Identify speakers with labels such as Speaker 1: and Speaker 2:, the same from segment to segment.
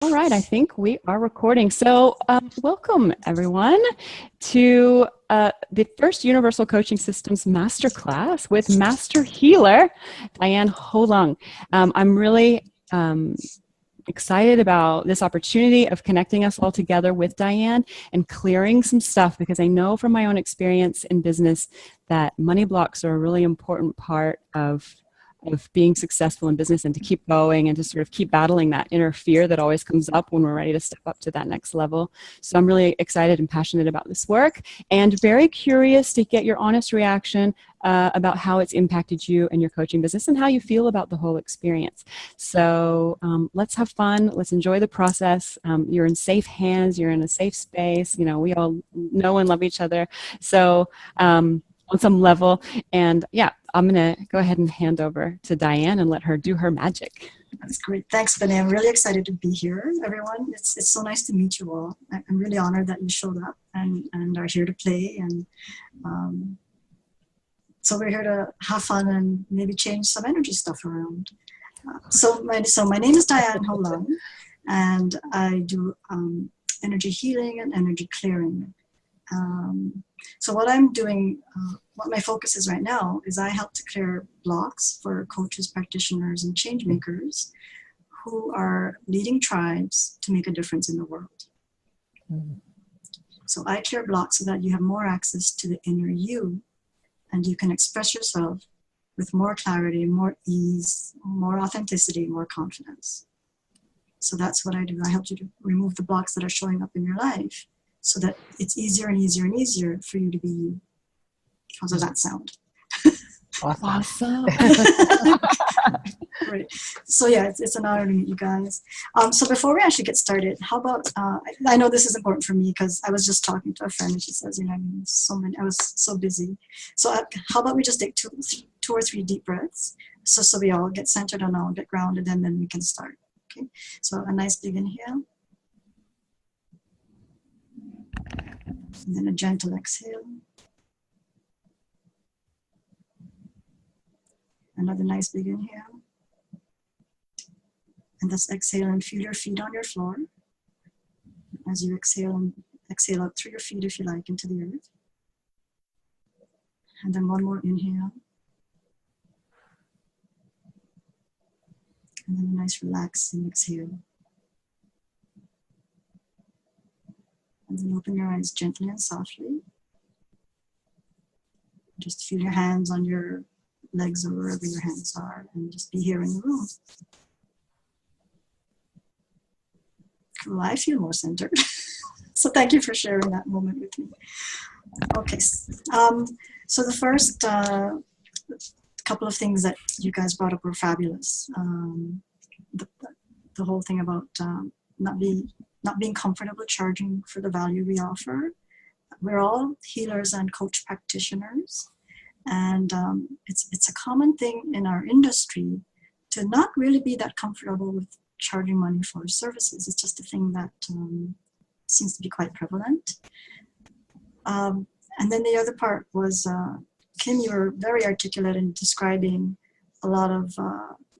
Speaker 1: All right, I think we are recording. So welcome everyone to the first Universal Coaching Systems Masterclass with Master Healer, Diane Holung. I'm really excited about this opportunity of connecting us all together with Diane and clearing some stuff, because I know from my own experience in business that money blocks are a really important part of being successful in business, and to keep going and to sort of keep battling that inner fear that always comes up when we're ready to step up to that next level. So I'm really excited and passionate about this work, and very curious to get your honest reaction about how it's impacted you and your coaching business and how you feel about the whole experience. So let's have fun. Let's enjoy the process. You're in safe hands. You're in a safe space. You know, we all know and love each other. So on some level. And yeah, I'm going to go ahead and hand over to Diane and let her do her magic.
Speaker 2: That's great. Thanks, Benny. I'm really excited to be here, everyone. It's so nice to meet you all. I'm really honored that you showed up and are here to play. And so we're here to have fun and maybe change some energy stuff around. So my name is Diane Holung, and I do energy healing and energy clearing. So what I'm doing, what my focus is right now, is I help to clear blocks for coaches, practitioners, and change makers who are leading tribes to make a difference in the world. Mm-hmm. So I clear blocks so that you have more access to the inner you, and you can express yourself with more clarity, more ease, more authenticity, more confidence. So that's what I do. I help you to remove the blocks that are showing up in your life, so that it's easier and easier and easier for you to be you. How does that sound?
Speaker 1: Awesome.
Speaker 2: Great. So yeah, it's an honor to meet you guys. So before we actually get started, how about, I know this is important for me because I was just talking to a friend and she says, you know, I was so busy. So how about we just take two or three deep breaths, so we all get centered and all get grounded, and then we can start. Okay. So a nice big inhale. And then a gentle exhale. Another nice big inhale. And let's exhale and feel your feet on your floor. As you exhale, and exhale out through your feet, if you like, into the earth. And then one more inhale. And then a nice relaxing exhale. And then open your eyes gently and softly. Just feel your hands on your legs or wherever your hands are, and just be here in the room. Cool, I feel more centered. So thank you for sharing that moment with me. Okay, so the first couple of things that you guys brought up were fabulous. The whole thing about not being comfortable charging for the value we offer. We're all healers and coach practitioners, and it's a common thing in our industry to not really be that comfortable with charging money for services. It's just a thing that seems to be quite prevalent. And then the other part was, Kim, you were very articulate in describing a lot of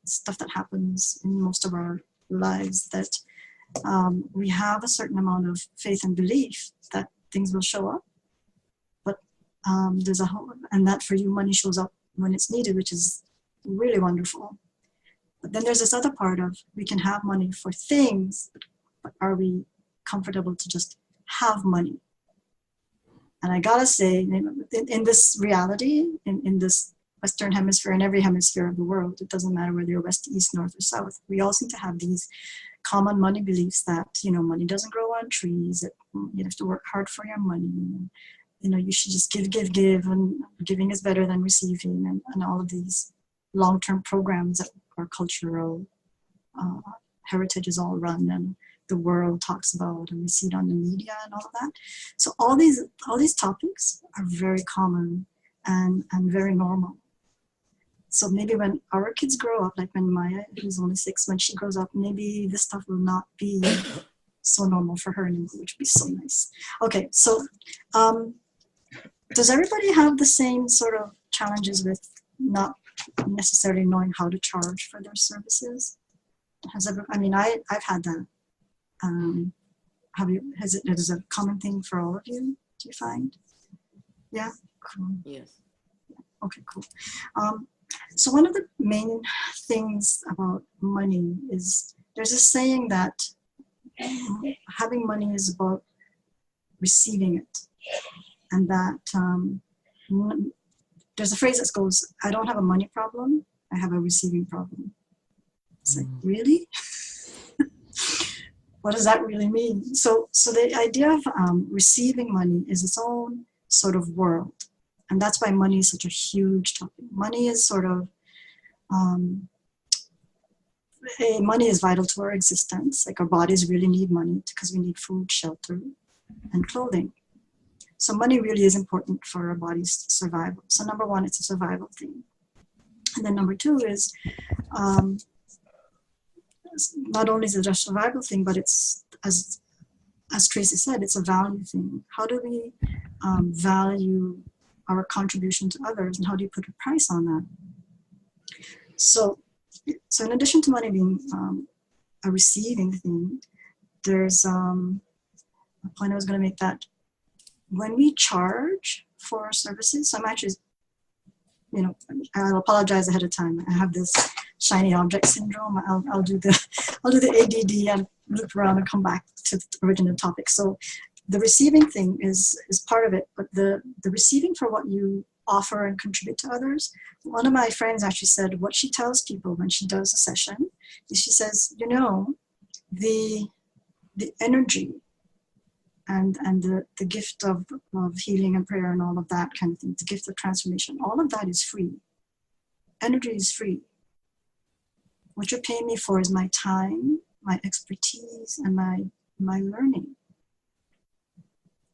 Speaker 2: stuff that happens in most of our lives, that we have a certain amount of faith and belief that things will show up, but there's a whole, and that for you, money shows up when it's needed, which is really wonderful. But then there's this other part of, we can have money for things, but are we comfortable to just have money? And I gotta say, in this reality, in this Western hemisphere, in every hemisphere of the world, it doesn't matter whether you're west, east, north, or south, we all seem to have these common money beliefs that, you know, money doesn't grow on trees, that you have to work hard for your money, you know, you should just give, and giving is better than receiving, and all of these long-term programs that our cultural heritage is all run and the world talks about, and we see it on the media and all of that. So all these topics are very common and very normal. So maybe when our kids grow up, like when Maya, who's only 6, when she grows up, maybe this stuff will not be so normal for her anymore, which would be so nice. Okay, so does everybody have the same sort of challenges with not necessarily knowing how to charge for their services? I've had that. It is a common thing for all of you, do you find? Yeah, cool.
Speaker 3: Yes.
Speaker 2: Okay, cool. So one of the main things about money is there's a saying that having money is about receiving it, and that there's a phrase that goes, I don't have a money problem, I have a receiving problem. It's like, really? What does that really mean? So the idea of receiving money is its own sort of world. And that's why money is such a huge topic. Money is sort of, money is vital to our existence. Like our bodies really need money because we need food, shelter, and clothing. So money really is important for our bodies' survival. So number one, it's a survival thing. And then number two is, not only is it a survival thing, but it's, as Tracy said, it's a value thing. How do we value our contribution to others, and how do you put a price on that? So in addition to money being a receiving thing, there's a point I was going to make that when we charge for our services, so I'm actually, I'll apologize ahead of time. I have this shiny object syndrome. I'll do the ADD and loop around and come back to the original topic. So the receiving thing is part of it, but the receiving for what you offer and contribute to others. One of my friends actually said what she tells people when she does a session is she says, the energy and the gift of healing and prayer and all of that kind of thing, the gift of transformation, all of that is free. Energy is free. What you're paying me for is my time, my expertise, and my learning.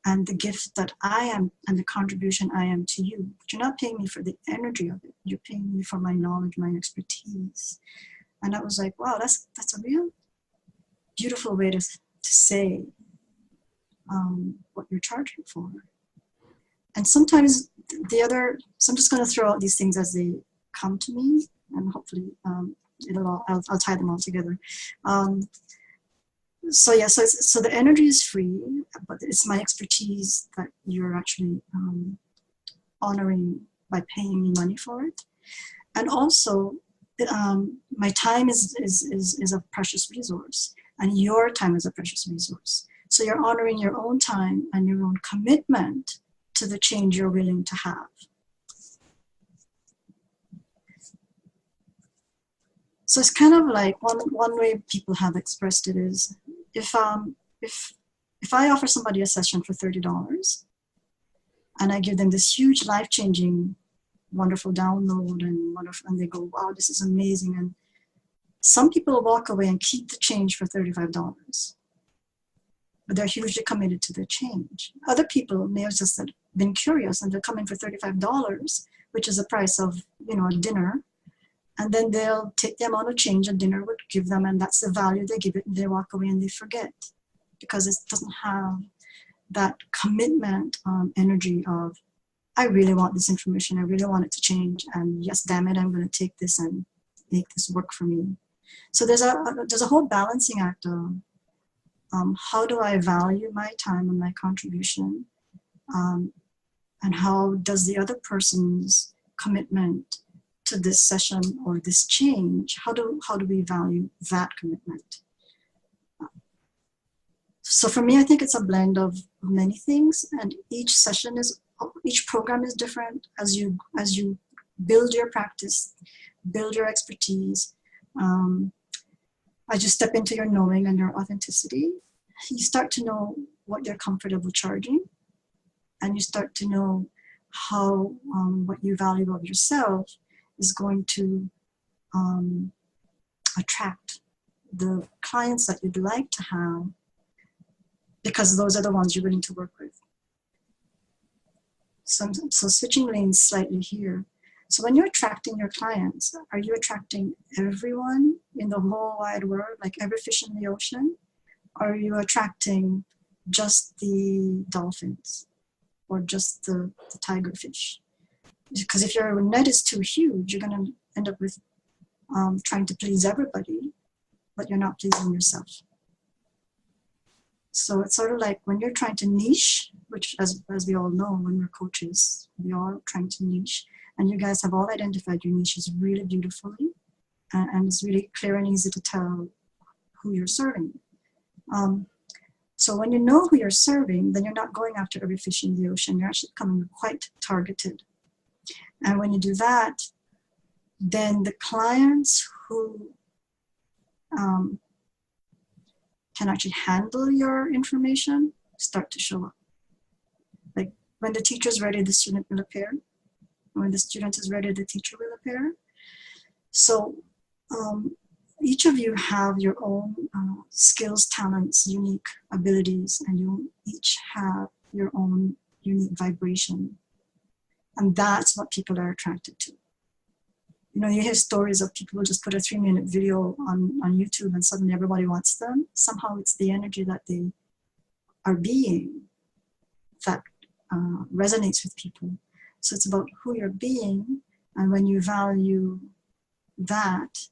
Speaker 2: And the gift that I am and the contribution I am to you. But you're not paying me for the energy of it. You're paying me for my knowledge, my expertise. And I was like, wow, that's a real beautiful way to say what you're charging for. And sometimes so I'm just going to throw out these things as they come to me, and hopefully I'll tie them all together. So the energy is free, but it's my expertise that you're actually honoring by paying me money for it. And also, my time is a precious resource, and your time is a precious resource. So you're honoring your own time and your own commitment to the change you're willing to have. So it's kind of like one way people have expressed it is, if I offer somebody a session for $30 and I give them this huge life-changing, wonderful download and they go, wow, this is amazing. And some people walk away and keep the change for $35, but they're hugely committed to their change. Other people may have just been curious and they're coming for $35, which is the price of, a dinner. And then they'll take the amount of change a dinner would give them, and that's the value they give it, and they walk away and they forget because it doesn't have that commitment energy of, I really want this information, I really want it to change, and yes, damn it, I'm going to take this and make this work for me. So there's a whole balancing act of how do I value my time and my contribution, and how does the other person's commitment to this session or this change, how do we value that commitment? So for me, I think it's a blend of many things, and each program is different as you build your practice, build your expertise. As you step into your knowing and your authenticity, you start to know what you're comfortable charging, and you start to know how what you value of yourself is going to attract the clients that you'd like to have, because those are the ones you're willing to work with. So switching lanes slightly here. So when you're attracting your clients, are you attracting everyone in the whole wide world, like every fish in the ocean? Or are you attracting just the dolphins or just the tiger fish? Because if your net is too huge, you're going to end up with trying to please everybody, but you're not pleasing yourself. So it's sort of like when you're trying to niche, which as we all know, when we're coaches, we are trying to niche, and you guys have all identified your niches really beautifully, and it's really clear and easy to tell who you're serving. So when you know who you're serving, then you're not going after every fish in the ocean. You're actually becoming quite targeted. And when you do that, then the clients who can actually handle your information start to show up. Like when the teacher is ready, the student will appear. When the student is ready, the teacher will appear. So each of you have your own skills, talents, unique abilities, and you each have your own unique vibration. And that's what people are attracted to. You know, you hear stories of people who just put a 3-minute video on YouTube and suddenly everybody wants them. Somehow it's the energy that they are being that resonates with people. So it's about who you're being, and when you value that,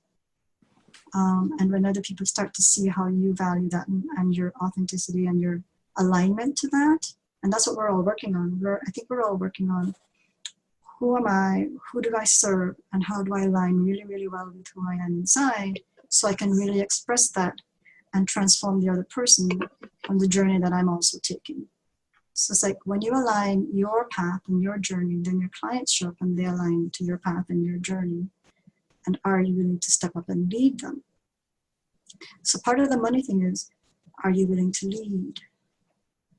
Speaker 2: and when other people start to see how you value that and your authenticity and your alignment to that, and that's what we're all working on. I think we're all working on who am I, who do I serve, and how do I align really, really well with who I am inside, so I can really express that and transform the other person on the journey that I'm also taking. So it's like when you align your path and your journey, then your clients show up and they align to your path and your journey. And are you willing to step up and lead them? So part of the money thing is, are you willing to lead?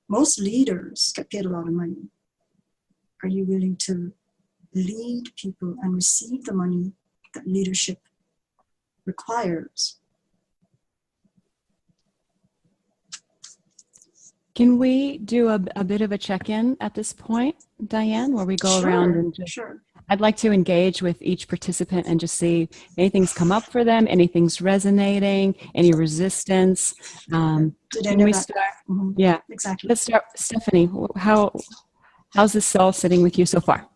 Speaker 2: Most leaders get paid a lot of money. Are you willing to lead people and receive the money that leadership requires?
Speaker 1: Can we do a bit of a check-in at this point, Diane, where we go around and just...
Speaker 2: Sure.
Speaker 1: I'd like to engage with each participant and just see anything's come up for them, anything's resonating, any resistance. Can we start?
Speaker 2: Mm-hmm.
Speaker 1: Yeah,
Speaker 2: exactly.
Speaker 1: Let's start. Stephanie, how's this all sitting with you so far?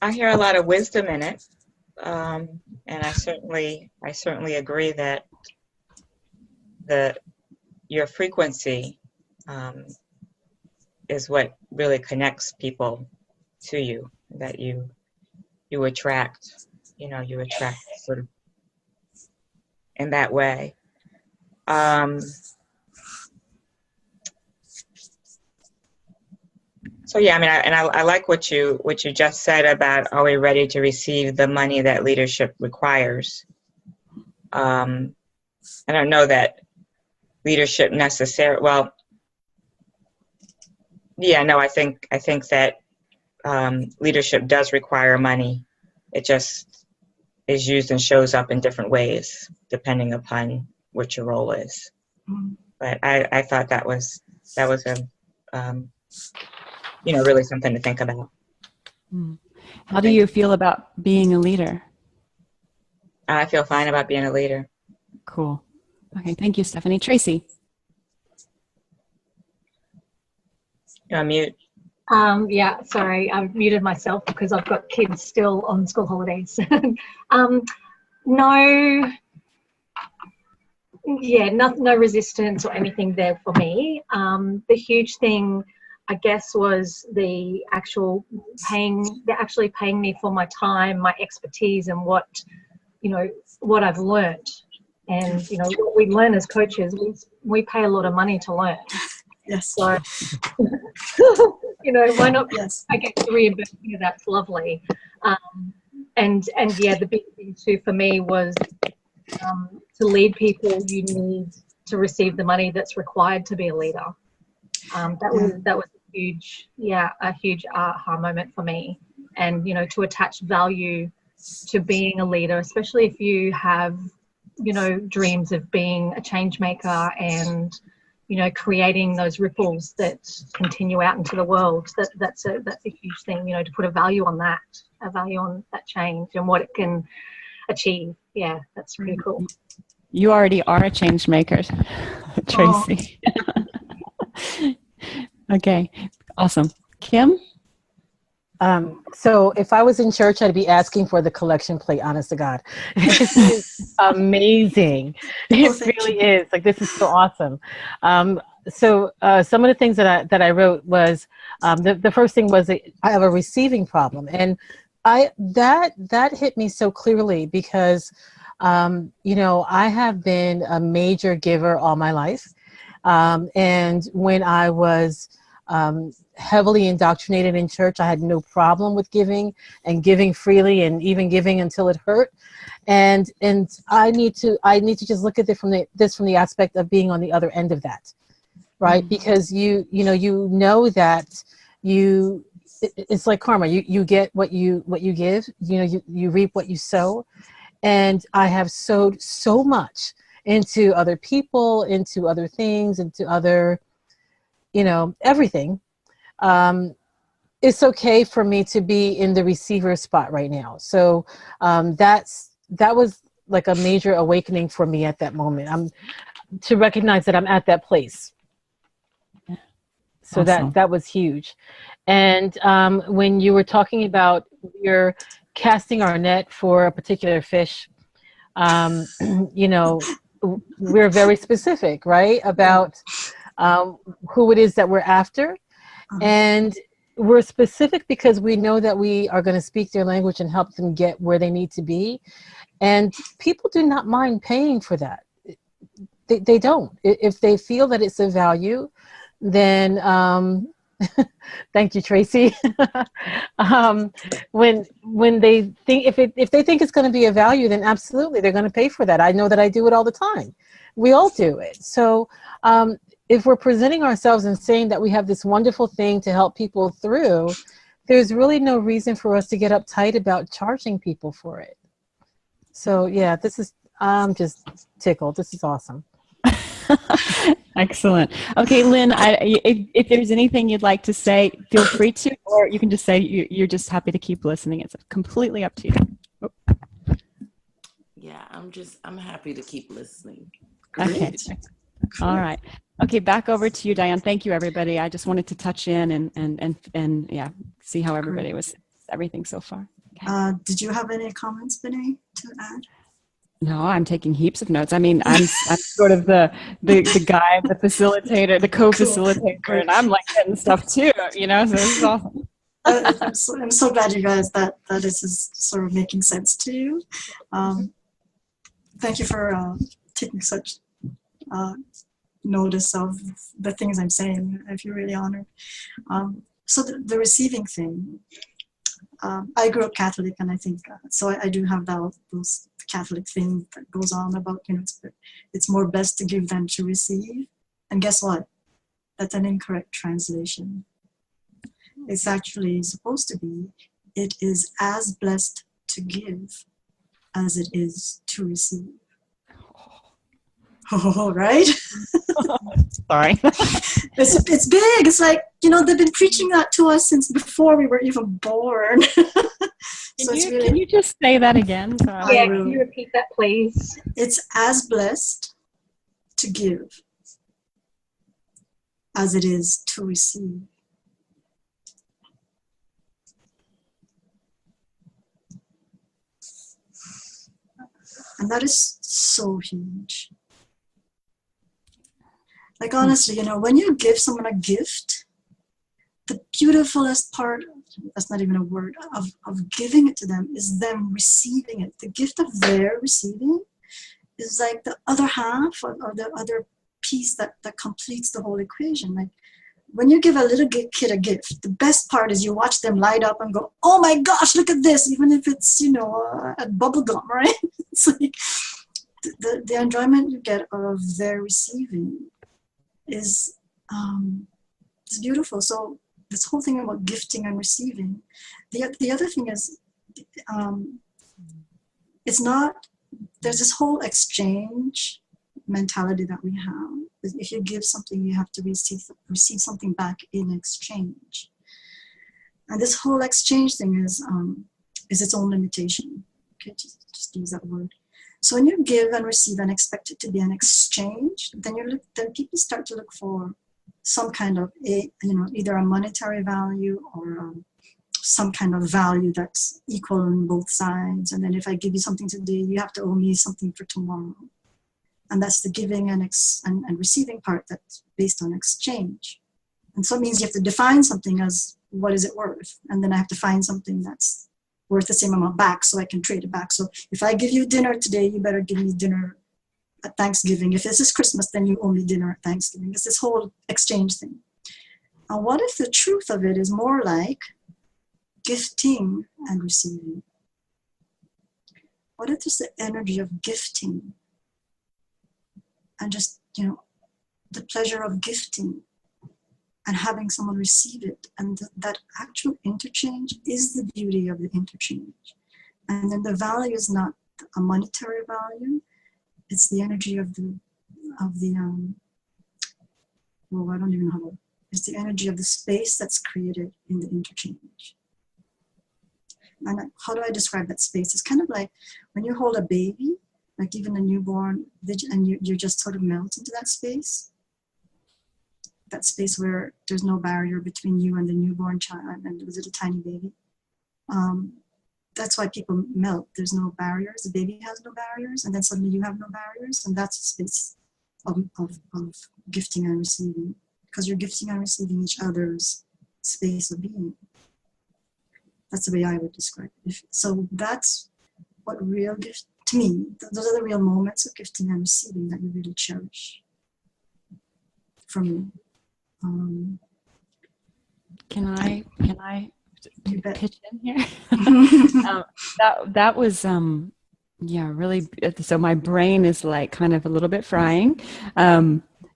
Speaker 3: I hear a lot of wisdom in it, and I certainly agree that your frequency is what really connects people to you, that you attract, you attract sort of in that way. So yeah, I mean, I like what you just said about, are we ready to receive the money that leadership requires? I don't know that leadership necessarily, well, yeah, no, I think that leadership does require money. It just is used and shows up in different ways, depending upon what your role is.
Speaker 2: Mm.
Speaker 3: But I thought that was a, really something to think about.
Speaker 1: How do you feel about being a leader?
Speaker 3: I feel fine about being a leader.
Speaker 1: Cool. Okay, thank you, Stephanie. Tracy.
Speaker 3: You're on mute.
Speaker 4: Yeah, sorry, I've muted myself because I've got kids still on school holidays. No resistance or anything there for me. The huge thing, I guess, was the actual paying. They're actually paying me for my time, my expertise, and what I've learned. And what we learn as coaches, we pay a lot of money to learn.
Speaker 2: Yes.
Speaker 4: So, why not?
Speaker 2: Yes.
Speaker 4: I get the reimbursement. That's lovely. And yeah, the big thing too for me was to lead people. You need to receive the money that's required to be a leader. That was a huge aha moment for me. And to attach value to being a leader, especially if you have dreams of being a change maker and creating those ripples that continue out into the world. That's a huge thing, to put a value on that change and what it can achieve. Yeah, that's pretty cool.
Speaker 1: You already are a change maker, Tracy. Okay, awesome. Kim?
Speaker 5: So if I was in church, I'd be asking for the collection plate, honest to God. This is amazing. It really is. Like, this is so awesome. So some of the things that I wrote was, the first thing was that I have a receiving problem. And that hit me so clearly because, I have been a major giver all my life. And when I was heavily indoctrinated in church, I had no problem with giving and giving freely and even giving until it hurt. And I need to just look at it from the aspect of being on the other end of that, right? Mm-hmm. Because you know that it's like karma. You get what you give. You reap what you sow. And I have sowed so much into other people, into other things, into other, everything. It's okay for me to be in the receiver spot right now. So that was like a major awakening for me at that moment. To recognize that I'm at that place. So awesome. that was huge. And when you were talking about you're casting our net for a particular fish, we're very specific, right, about who it is that we're after. And we're specific because we know that we are going to speak their language and help them get where they need to be. And people do not mind paying for that. They don't. If they feel that it's a value, then thank you, Tracy. When they think if they think it's going to be a value, then absolutely they're going to pay for that. I know that I do it all the time. We all do it. So if we're presenting ourselves and saying that we have this wonderful thing to help people through, there's really no reason for us to get uptight about charging people for it. So yeah, I'm just tickled. This is awesome.
Speaker 1: Excellent. Okay, Lynn, if there's anything you'd like to say, feel free to, or you can just say you're just happy to keep listening. It's completely up to you. Oh.
Speaker 6: Yeah, I'm happy to keep listening.
Speaker 1: Okay. All right. Okay, back over to you, Diane. Thank you, everybody. I just wanted to touch in and yeah, see how everything so far. Okay.
Speaker 2: Did you have any comments, Benay, to add?
Speaker 1: No, I'm taking heaps of notes. I mean, I'm sort of the guy, the facilitator, the co-facilitator, cool. And I'm like getting stuff too, so this is awesome.
Speaker 2: I'm so glad you guys that this is sort of making sense to you. Thank you for taking such notice of the things I'm saying. I feel really honored. So the receiving thing. I grew up Catholic, and I think so. I do have those Catholic thing that goes on about it's more blessed to give than to receive. And guess what? That's an incorrect translation. It's actually supposed to be, it is as blessed to give as it is to receive. Oh, right?
Speaker 1: Sorry.
Speaker 2: It's big. It's like, they've been preaching that to us since before we were even born.
Speaker 1: Can you just say that again?
Speaker 4: Yeah, can you repeat that, please?
Speaker 2: It's as blessed to give as it is to receive. And that is so huge. Like, honestly, when you give someone a gift, the beautifulest part, that's not even a word, of giving it to them is them receiving it. The gift of their receiving is like the other half or the other piece that completes the whole equation. Like, when you give a little kid a gift, the best part is you watch them light up and go, oh my gosh, look at this, even if it's, a bubble gum, right? It's like the enjoyment you get of their receiving is beautiful. So this whole thing about gifting and receiving, the other thing is it's not, there's this whole exchange mentality that we have. If you give something, you have to receive something back in exchange. And this whole exchange thing is its own limitation. Okay, just use that word. So when you give and receive and expect it to be an exchange, then people start to look for some kind of either a monetary value or some kind of value that's equal on both sides. And then if I give you something today, you have to owe me something for tomorrow. And that's the giving and receiving part that's based on exchange. And so it means you have to define something as what is it worth? And then I have to find something that's worth the same amount back so I can trade it back. So if I give you dinner today, you better give me dinner at Thanksgiving. If this is Christmas, then you owe me dinner at Thanksgiving. It's this whole exchange thing. Now, what if the truth of it is more like gifting and receiving? What if there's the energy of gifting and just, the pleasure of gifting and having someone receive it, and that actual interchange is the beauty of the interchange. And then the value is not a monetary value, it's the energy of the I don't even know how to, it's the energy of the space that's created in the interchange. And how do I describe that space? It's kind of like when you hold a baby, like even a newborn, and you just sort of melt into that space where there's no barrier between you and the newborn child and the little tiny baby. That's why people melt. There's no barriers. The baby has no barriers, and then suddenly you have no barriers, and that's a space of gifting and receiving, because you're gifting and receiving each other's space of being. That's the way I would describe it. So that's what real gift, to me, those are the real moments of gifting and receiving that you really cherish. For me.
Speaker 1: Can I pitch in here? That was really. So my brain is like kind of a little bit frying,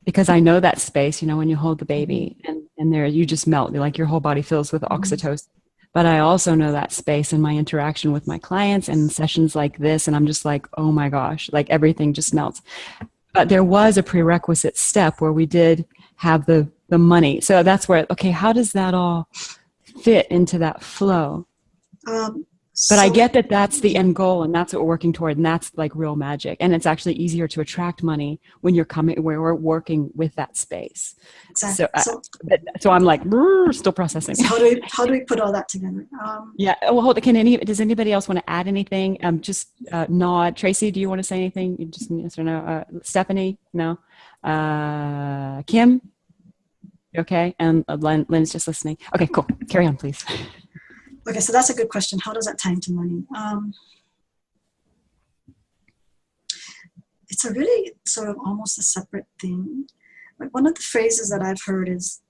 Speaker 1: because I know that space. When you hold the baby and there you just melt, like your whole body fills with oxytocin. But I also know that space in my interaction with my clients and sessions like this, and I'm just like, oh my gosh, like everything just melts. But there was a prerequisite step where we did have the money. So that's where, okay, how does that all fit into that flow? But I get that that's the end goal, and that's what we're working toward, and that's like real magic. And it's actually easier to attract money when where we're working with that space.
Speaker 2: Exactly.
Speaker 1: So I'm like still processing.
Speaker 2: So how do we put all that together?
Speaker 1: Yeah. Well, hold it. Does anybody else want to add anything? Just nod. Tracy, do you want to say anything? You just yes or no? Stephanie, no. Kim, okay. And Lynn's just listening. Okay, cool. Carry on, please.
Speaker 2: Okay, so that's a good question. How does that tie into money? It's a really sort of almost a separate thing. But one of the phrases that I've heard is,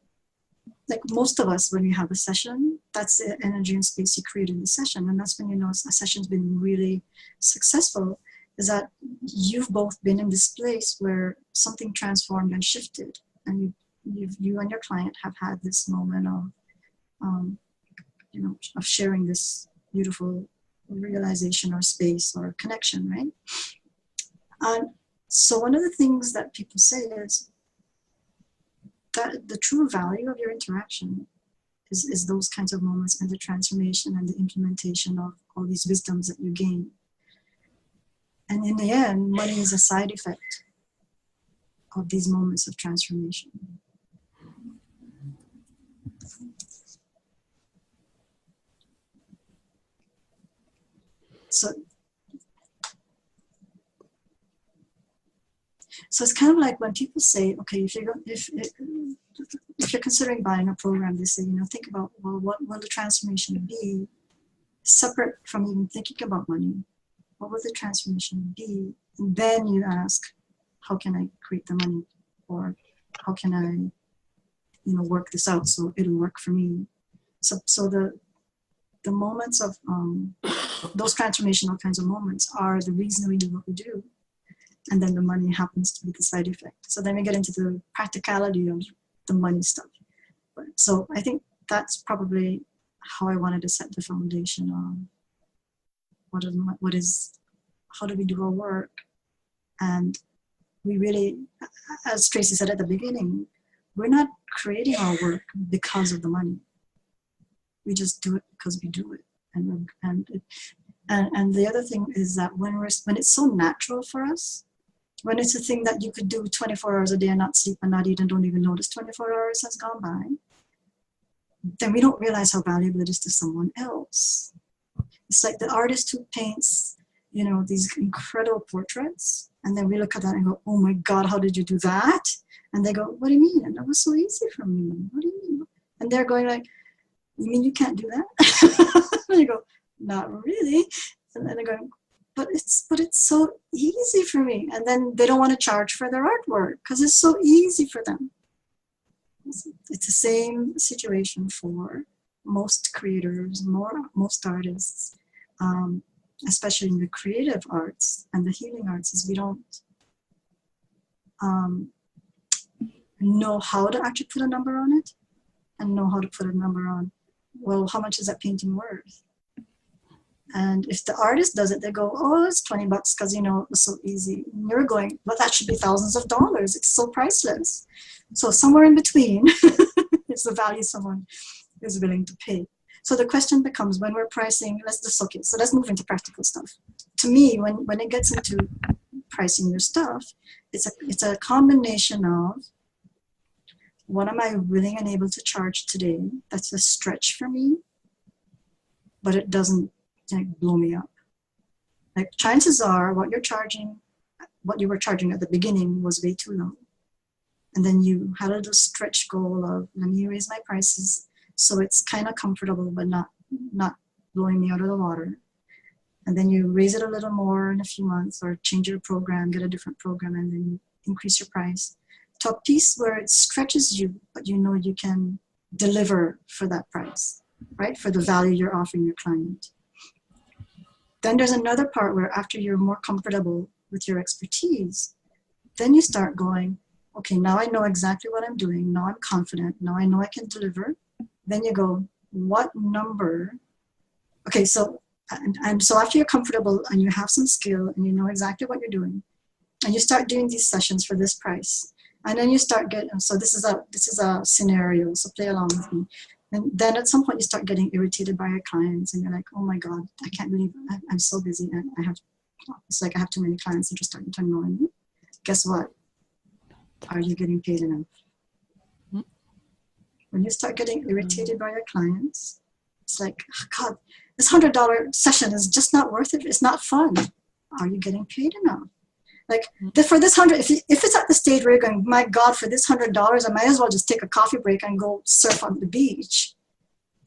Speaker 2: like most of us, when we have a session, that's the energy and space you create in the session. And that's when a session's been really successful, is that you've both been in this place where something transformed and shifted. And you and your client have had this moment of sharing this beautiful realization or space or connection, right? And so one of the things that people say is that the true value of your interaction is those kinds of moments and the transformation and the implementation of all these wisdoms that you gain. And in the end, money is a side effect of these moments of transformation. So it's kind of like when people say, okay, if you're considering buying a program, they say, think about, well, what will the transformation be, separate from even thinking about money? What will the transformation be? And then you ask, how can I create the money? Or how can I, work this out so it'll work for me? So the moments of those transformational kinds of moments are the reason we do what we do. And then the money happens to be the side effect. So then we get into the practicality of the money stuff. So I think that's probably how I wanted to set the foundation on how do we do our work? And we really, as Tracy said at the beginning, we're not creating our work because of the money. We just do it because we do it. And the other thing is that when it's so natural for us, when it's a thing that you could do 24 hours a day and not sleep and not eat and don't even notice 24 hours has gone by, then we don't realize how valuable it is to someone else. It's like the artist who paints, you know, these incredible portraits, and then we look at that and go, oh my God, how did you do that? And they go, what do you mean? And that was so easy for me. What do you mean? And they're going like, you mean you can't do that? And you go, not really. And then they're going, but it's so easy for me. And then they don't want to charge for their artwork because it's so easy for them. It's the same situation for most creators, most artists, especially in the creative arts and the healing arts, is we don't know how to actually put a number on it, and know how to put a number on, well, how much is that painting worth? And if the artist does it, they go, oh, it's $20 because, you know, it was so easy. And you're going, but that should be thousands of dollars. It's so priceless. So somewhere in between is the value someone is willing to pay. So the question becomes, when we're pricing, so let's move into practical stuff. To me, when it gets into pricing your stuff, it's a combination of, what am I willing and able to charge today? That's a stretch for me, but it doesn't like blow me up. Like, chances are what you were charging at the beginning was way too low. And then you had a little stretch goal of, let me raise my prices so it's kind of comfortable, but not blowing me out of the water. And then you raise it a little more in a few months, or change your program, get a different program, and then you increase your price to a piece where it stretches you, but you know you can deliver for that price, right? For the value you're offering your client. Then there's another part where, after you're more comfortable with your expertise, then you start going, okay, now I know exactly what I'm doing. Now I'm confident. Now I know I can deliver. Then you go, what number? Okay, so after you're comfortable and you have some skill and you know exactly what you're doing, and you start doing these sessions for this price, and then you start getting, so this is a scenario, so play along with me. And then at some point you start getting irritated by your clients, and you're like, oh my God, I can't believe I'm so busy, and it's like I have too many clients, and just starting to annoy me. Guess what? Are you getting paid enough? When you start getting irritated by your clients, it's like, oh God, this $100 session is just not worth it. It's not fun. Are you getting paid enough? Like, for this $100, if it's at the stage where you're going, my God, for this $100, I might as well just take a coffee break and go surf on the beach.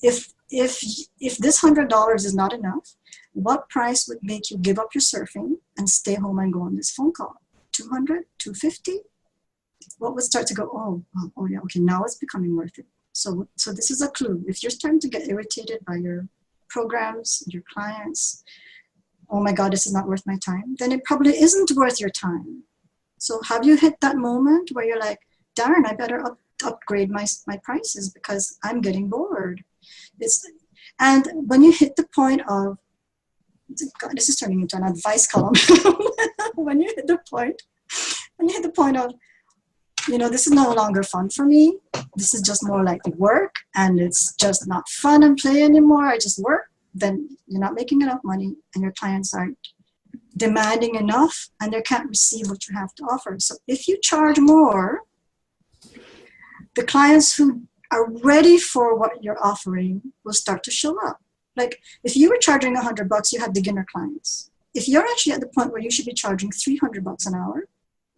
Speaker 2: If this $100 is not enough, what price would make you give up your surfing and stay home and go on this phone call? $200, $250? What would start to go, oh yeah, okay, now it's becoming worth it. So this is a clue. If you're starting to get irritated by your programs, your clients, oh my God, this is not worth my time, then it probably isn't worth your time. So have you hit that moment where you're like, darn, I better upgrade my prices because I'm getting bored? And when you hit the point of, God, this is turning into an advice column. when you hit the point of, you know, this is no longer fun for me. This is just more like work, and it's just not fun and play anymore. I just work. Then you're not making enough money, and your clients aren't demanding enough, and they can't receive what you have to offer. So if you charge more, the clients who are ready for what you're offering will start to show up. Like, if you were charging $100, you had beginner clients. If you're actually at the point where you should be charging $300 an hour,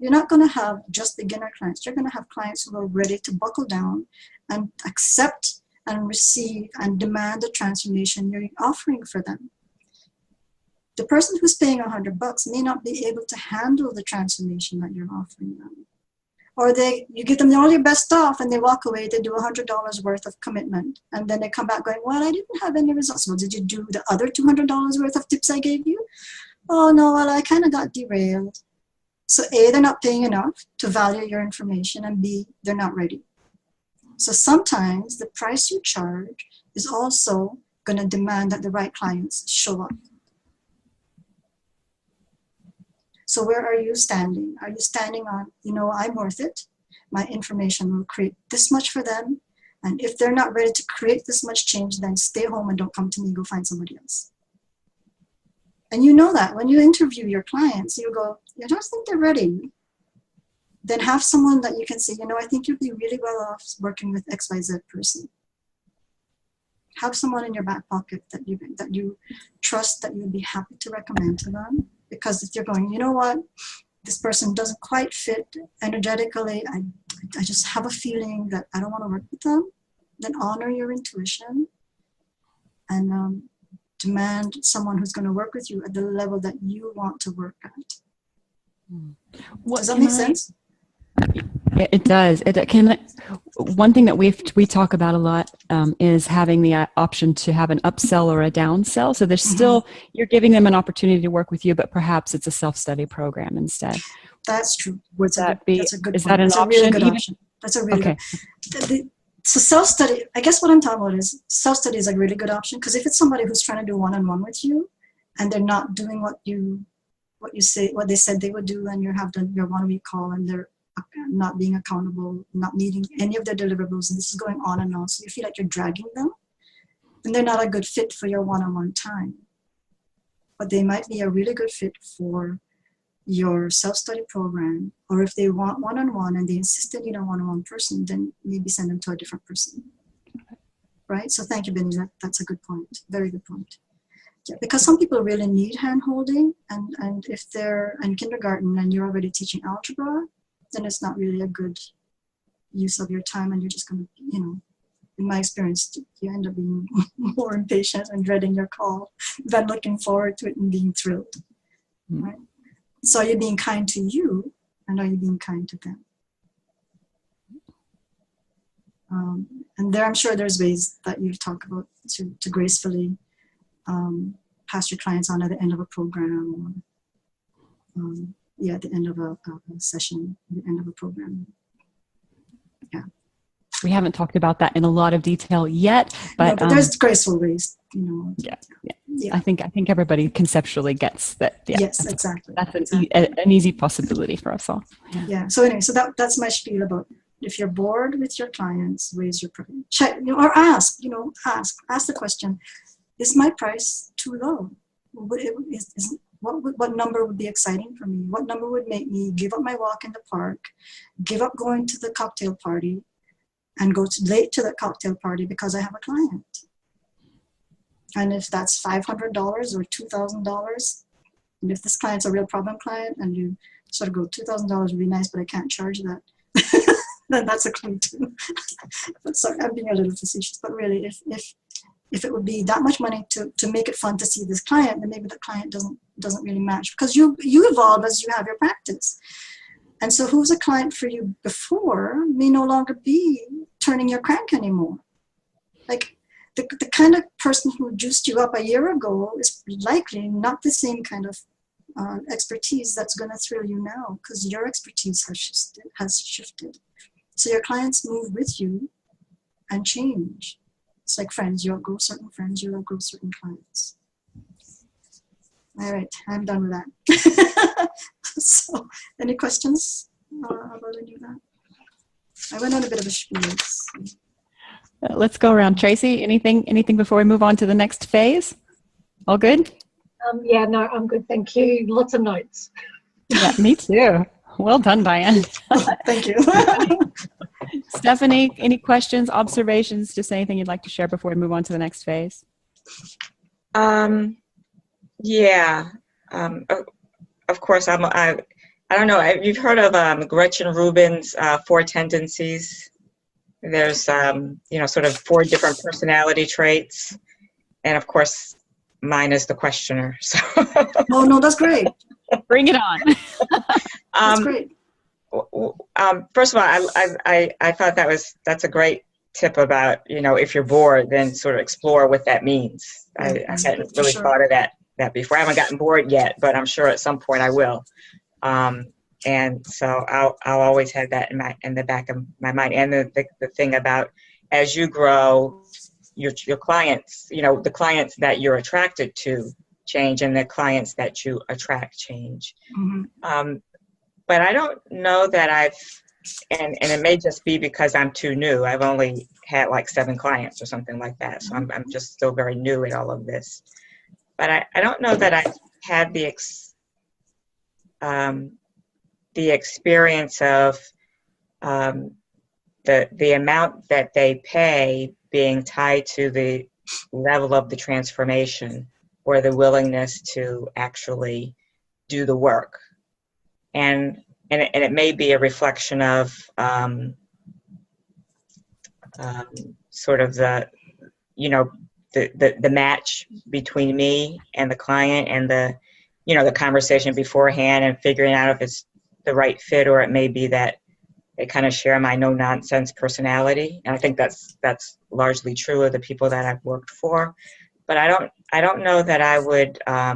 Speaker 2: you're not going to have just beginner clients. You're going to have clients who are ready to buckle down and accept and receive and demand the transformation you're offering for them. The person who's paying $100 may not be able to handle the transformation that you're offering them. Or you give them all your best stuff and they walk away, they do $100 worth of commitment. And then they come back going, well, I didn't have any results. Well, did you do the other $200 worth of tips I gave you? Oh no, well, I kind of got derailed. So A, they're not paying enough to value your information, and B, they're not ready. So sometimes the price you charge is also going to demand that the right clients show up. So where are you standing? Are you standing on, you know, I'm worth it. My information will create this much for them. And if they're not ready to create this much change, then stay home and don't come to me, go find somebody else. And you know that when you interview your clients, you go, I don't think they're ready. Then have someone that you can say, you know, I think you'd be really well off working with XYZ person. have someone in your back pocket that you trust, that you'd be happy to recommend to them. Because if you're going, you know what, this person doesn't quite fit energetically, I just have a feeling that I don't want to work with them, then honor your intuition and demand someone who's going to work with you at the level that you want to work at. Does that make sense?
Speaker 1: It does. One thing that we talk about a lot is having the option to have an upsell or a downsell. So there's still, you're giving them an opportunity to work with you, but perhaps it's a self-study program instead.
Speaker 2: That's true.
Speaker 1: Would that be?
Speaker 2: That's a good
Speaker 1: is
Speaker 2: point.
Speaker 1: that an
Speaker 2: That's
Speaker 1: option?
Speaker 2: A really good option. That's a really good. So self-study, I guess what I'm talking about is self-study is a really good option, because if it's somebody who's trying to do one-on-one with you and they're not doing what they said they would do, and you have your 1 week call and they're not being accountable, not meeting any of their deliverables, and this is going on and on, so you feel like you're dragging them, and they're not a good fit for your one-on-one time. But they might be a really good fit for your self-study program, or if they want one-on-one and they insist they need a one-on-one person, then maybe send them to a different person. Right? So thank you, Benny. That's a good point. Very good point. Yeah, because some people really need hand-holding, and if they're in kindergarten and you're already teaching algebra, then it's not really a good use of your time, and you're just going to, in my experience, you end up being more impatient and dreading your call than looking forward to it and being thrilled. Right? So are you being kind to you, and are you being kind to them? And there, I'm sure there's ways that you talk about to gracefully pass your clients on at the end of a program, or at the end of a session, the end of a program. Yeah.
Speaker 1: We haven't talked about that in a lot of detail yet, but
Speaker 2: there's graceful ways,
Speaker 1: Yeah. I think everybody conceptually gets that. Yeah,
Speaker 2: yes, exactly.
Speaker 1: That's an easy possibility for us all.
Speaker 2: Yeah. So anyway, that's my spiel about, if you're bored with your clients, raise your price. Check, or ask the question: is my price too low? What number would be exciting for me? What number would make me give up my walk in the park, give up going to the cocktail party, and go late to the cocktail party because I have a client? And if that's $500 or $2,000, and if this client's a real problem client, and you sort of go, $2,000 would be nice, but I can't charge that, then that's a clue too. But sorry, I'm being a little facetious, but really, if it would be that much money to make it fun to see this client, then maybe the client doesn't really match, because you evolve as you have your practice. And so who's a client for you before may no longer be turning your crank anymore. Like the kind of person who juiced you up a year ago is likely not the same kind of expertise that's going to thrill you now, because your expertise has shifted. So your clients move with you and change. It's like friends. You outgrow certain friends, you outgrow certain clients. All right, I'm done with that. So, any questions about any of that? I went on a bit of a spiel. So.
Speaker 1: Let's go around. Tracy, anything before we move on to the next phase? All good?
Speaker 4: Yeah, no, I'm good. Thank you. Lots of notes.
Speaker 1: Yeah, me too. Well done, Diane.
Speaker 2: Thank you.
Speaker 1: Stephanie, any questions, observations, just anything you'd like to share before we move on to the next phase?
Speaker 3: Yeah. Of course, I don't know. You've heard of Gretchen Rubin's 4 tendencies. There's, sort of 4 different personality traits. And of course, mine is the questioner. So.
Speaker 2: Oh, no, that's great.
Speaker 1: Bring it on.
Speaker 2: That's great.
Speaker 3: First of all, I thought that's a great tip about, if you're bored, then sort of explore what that means. I hadn't really thought of that before. I haven't gotten bored yet, but I'm sure at some point I will. And so I'll always have that in the back of my mind. And the thing about, as you grow, your clients, the clients that you're attracted to change, and the clients that you attract change. Mm-hmm. But I don't know that and it may just be because I'm too new. I've only had like 7 clients or something like that. So I'm just still very new at all of this. But I don't know that I've had the experience of the amount that they pay being tied to level of the transformation or the willingness to actually do the work. And it may be a reflection of sort of the match between me and the client, and the conversation beforehand, and figuring out if it's the right fit, or it may be that they kind of share my no-nonsense personality. And I think that's largely true of the people that I've worked for. But I don't know that I would, I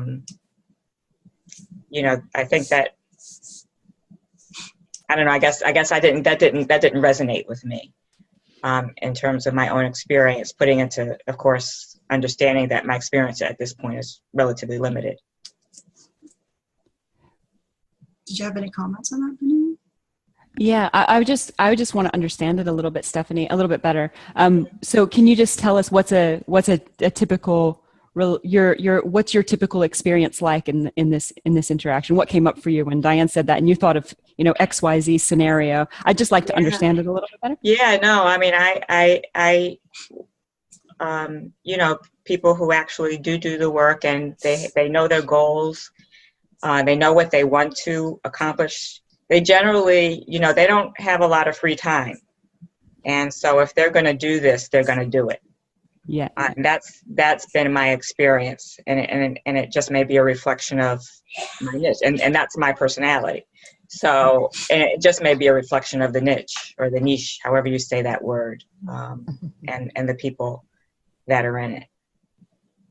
Speaker 3: think that, I don't know, I guess that didn't resonate with me in terms of my own experience, putting into, of course, understanding that my experience at this point is relatively limited.
Speaker 2: Did you have any comments on that, Benny?
Speaker 1: Yeah, I would just want to understand it a little bit, Stephanie, a little bit better. So can you just tell us what's a typical what's your typical experience like in this interaction? What came up for you when Diane said that and you thought of XYZ scenario? I'd just like to understand it a little bit better.
Speaker 3: Yeah, no, I mean people who actually do the work, and they know their goals, they know what they want to accomplish. They generally, they don't have a lot of free time. And so if they're going to do this, they're going to do it.
Speaker 1: Yeah.
Speaker 3: And that's been my experience. And it just may be a reflection of my niche. And that's my personality. So, and it just may be a reflection of the niche, or the niche, however you say that word, and the people that are in it.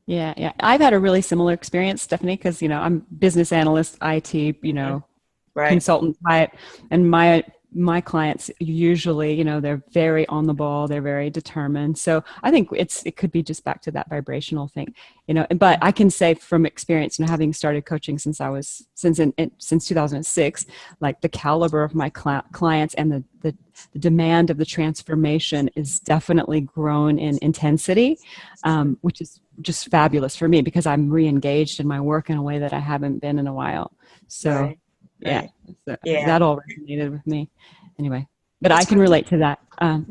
Speaker 1: Yeah. I've had a really similar experience, Stephanie, because, I'm business analyst, IT,
Speaker 3: Right.
Speaker 1: consultant type, and my clients usually, they're very on the ball, they're very determined. So I think it could be just back to that vibrational thing, but I can say from experience, having started coaching since 2006, like the caliber of my clients and the demand of the transformation is definitely grown in intensity, which is just fabulous for me because I'm re-engaged in my work in a way that I haven't been in a while. So. Right. Yeah. So that all resonated with me anyway, but I can relate to that. I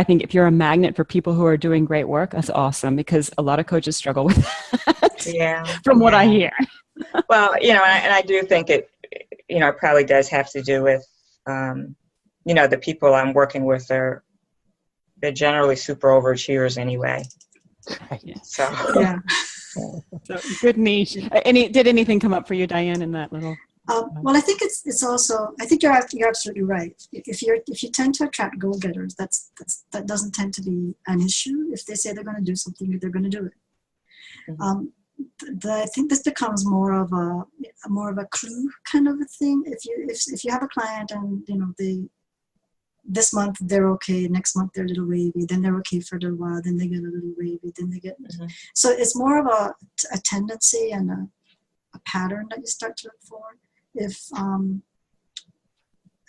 Speaker 1: think if you're a magnet for people who are doing great work, that's awesome, because a lot of coaches struggle with that. From what I hear.
Speaker 3: Well, and I do think it probably does have to do with, the people I'm working with they're generally super overachievers anyway. So,
Speaker 1: So good niche. Did anything come up for you, Diane, in that little?
Speaker 2: Well, I think it's also, I think you're absolutely right. If you tend to attract goal-getters, that doesn't tend to be an issue. If they say they're going to do something, they're going to do it. Mm-hmm. I think this becomes more of a clue kind of a thing. If you have a client and this month they're okay, next month they're a little wavy, then they're okay for a little while, then they get a little wavy, then they get. Mm-hmm. So it's more of a tendency and a pattern that you start to look for.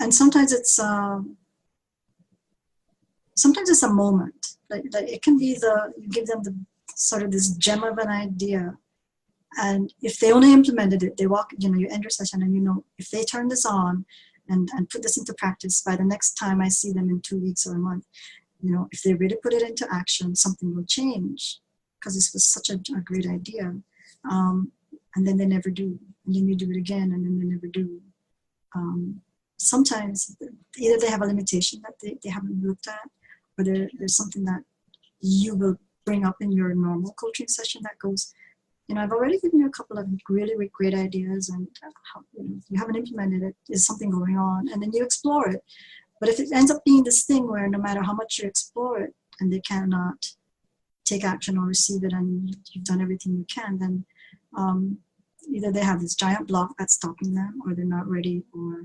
Speaker 2: And sometimes it's a moment. Like it can be you give them the sort of this gem of an idea, and if they only implemented it, they walk. You end your session, and if they turn this on and put this into practice, by the next time I see them in 2 weeks or a month, if they really put it into action, something will change, because this was such a great idea. And then they never do. And then you do it again, and then they never do. Sometimes either they have a limitation that they haven't looked at, or there's something that you will bring up in your normal coaching session that goes, I've already given you a couple of really, really great ideas, and you haven't implemented it. Is something going on? And then you explore it. But if it ends up being this thing where no matter how much you explore it, and they cannot take action or receive it, and you've done everything you can, then either they have this giant block that's stopping them, or they're not ready, or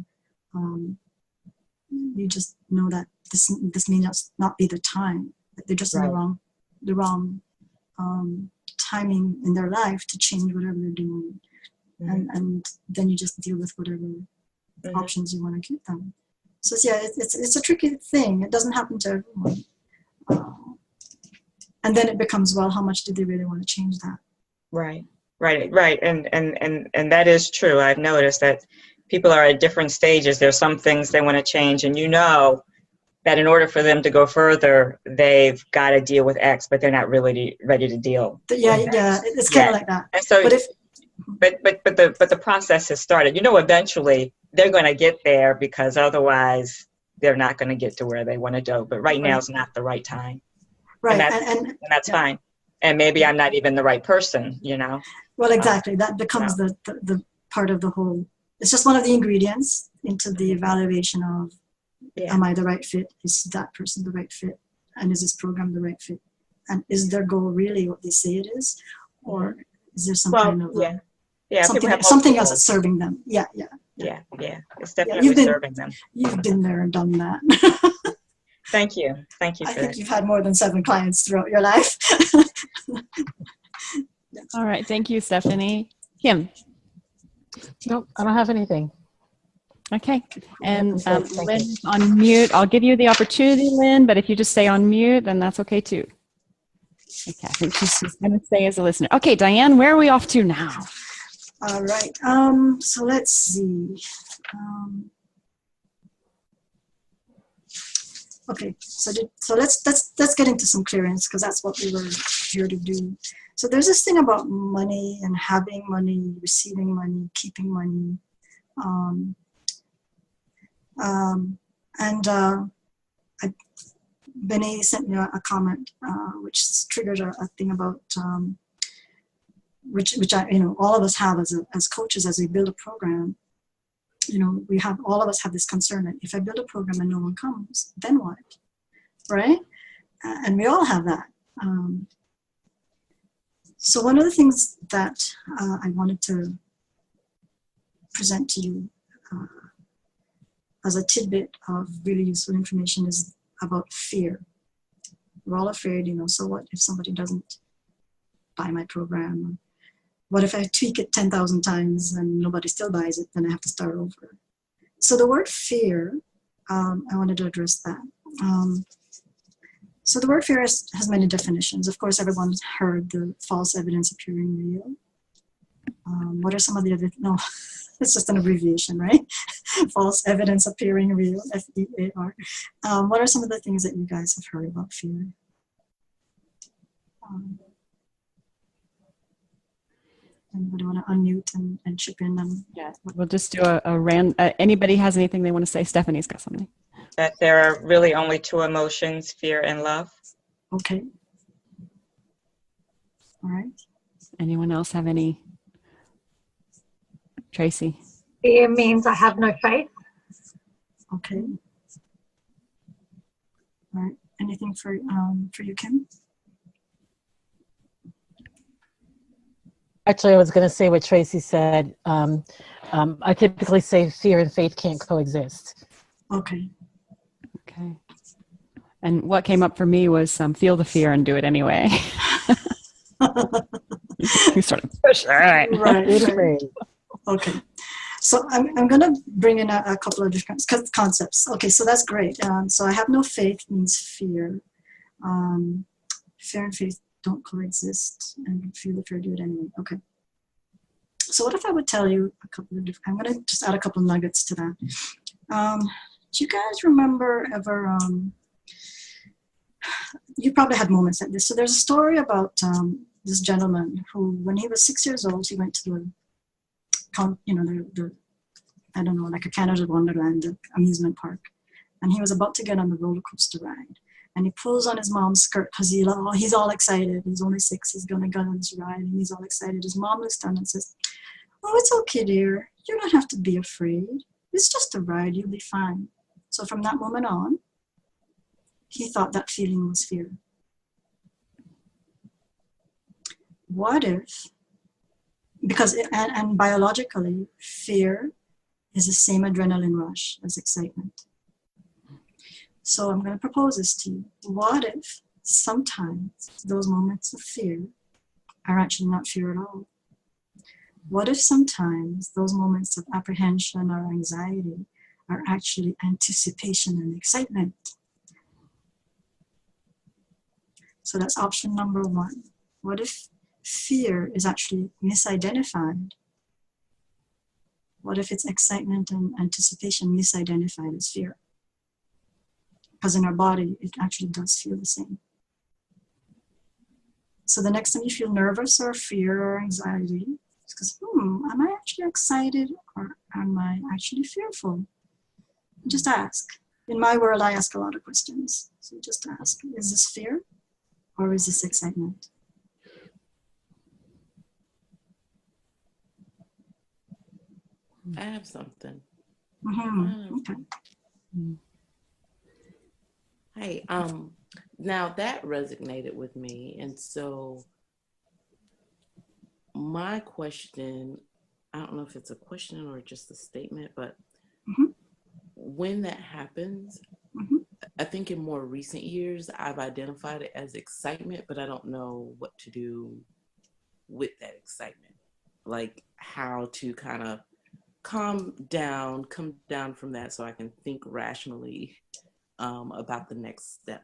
Speaker 2: you just know that this may not be the time. They're just right. in the wrong timing in their life to change whatever they're doing. Mm-hmm. And then you just deal with whatever mm-hmm. options you want to give them. So it's a tricky thing. It doesn't happen to everyone. And then it becomes, well, how much do they really want to change that?
Speaker 3: Right. And that is true. I've noticed that people are at different stages. There's some things they want to change, and that in order for them to go further, they've got to deal with X, but they're not really ready to deal.
Speaker 2: Yeah, yeah, it's kind of like that.
Speaker 3: And so,
Speaker 2: but if
Speaker 3: but the process has started. You know, eventually they're going to get there, because otherwise they're not going to get to where they want to go. But right now is not the right time.
Speaker 2: Right,
Speaker 3: and that's fine. And maybe I'm not even the right person, you know.
Speaker 2: Well, exactly. That becomes the part of the whole. It's just one of the ingredients into the evaluation of, am I the right fit? Is that person the right fit? And is this program the right fit? And is their goal really what they say it is? Or is there some kind of something else that's serving them? Yeah.
Speaker 3: It's definitely serving them.
Speaker 2: You've been there and done that.
Speaker 3: Thank you. I
Speaker 2: think you've had more than 7 clients throughout your life.
Speaker 1: All right. Thank you, Stephanie. Kim?
Speaker 5: Nope, I don't have anything.
Speaker 1: Okay. And Lynn, on mute. I'll give you the opportunity, Lynn, but if you just stay on mute, then that's okay too. Okay. I think she's just going to stay as a listener. Okay, Diane, where are we off to now?
Speaker 2: All right. So let's see. Okay, so let's get into some clearance, because that's what we were here to do. So there's this thing about money and having money, receiving money, keeping money, Benny sent me a comment which triggered a thing about which I all of us have as coaches as we build a program. All of us have this concern that if I build a program and no one comes, then what, right? And we all have that. So one of the things that I wanted to present to you as a tidbit of really useful information is about fear. We're all afraid, so what if somebody doesn't buy my program? What if I tweak it 10,000 times and nobody still buys it? Then I have to start over. So the word fear, I wanted to address that. So the word fear has many definitions. Of course, everyone's heard the false evidence appearing real. What are some of the other? No, it's just an abbreviation, right? False evidence appearing real, FEAR. What are some of the things that you guys have heard about fear? Anybody want to unmute and chip in?
Speaker 1: Yeah, we'll just do a random. Anybody has anything they want to say? Stephanie's got something.
Speaker 3: That there are really only 2 emotions, fear and love.
Speaker 2: Okay. All right.
Speaker 1: Anyone else have any? Tracy?
Speaker 4: Fear means I have no faith.
Speaker 2: Okay. All right. Anything for you, Kim?
Speaker 5: Actually, I was going to say what Tracy said. I typically say fear and faith can't coexist.
Speaker 2: Okay.
Speaker 1: Okay. And what came up for me was feel the fear and do it anyway. You sort of push. All right.
Speaker 2: Right. Okay. So I'm going to bring in a couple of different concepts. Okay, so that's great. So I have no faith means fear. Fear and faith don't coexist, and feel the fear, do it anyway. Okay. So what if I would tell you a couple of different, I'm going to just add a couple of nuggets to that. Do you guys remember ever, you probably had moments like this. So there's a story about this gentleman who, when he was 6 years old, he went to the I don't know, like a Canada Wonderland, the amusement park. And he was about to get on the roller coaster ride. And he pulls on his mom's skirt because he's all excited. He's only 6. He's going to go on this ride. And he's all excited. His mom looks down and says, "Oh, it's okay, dear. You don't have to be afraid. It's just a ride. You'll be fine." So from that moment on, he thought that feeling was fear. What if, because, and biologically, fear is the same adrenaline rush as excitement. So I'm going to propose this to you. What if sometimes those moments of fear are actually not fear at all? What if sometimes those moments of apprehension or anxiety are actually anticipation and excitement? So that's option number 1. What if fear is actually misidentified? What if it's excitement and anticipation misidentified as fear? because in our body, it actually does feel the same. So the next time you feel nervous or fear or anxiety, it's because, am I actually excited or am I actually fearful? Just ask. In my world, I ask a lot of questions. So just ask, is this fear or is this excitement?
Speaker 6: I have something.
Speaker 2: Okay.
Speaker 6: Hey, now that resonated with me, and so my question, I don't know if it's a question or just a statement, but when that happens, I think in more recent years, I've identified it as excitement, but I don't know what to do with that excitement, like how to kind of come down from that so I can think rationally about the next step.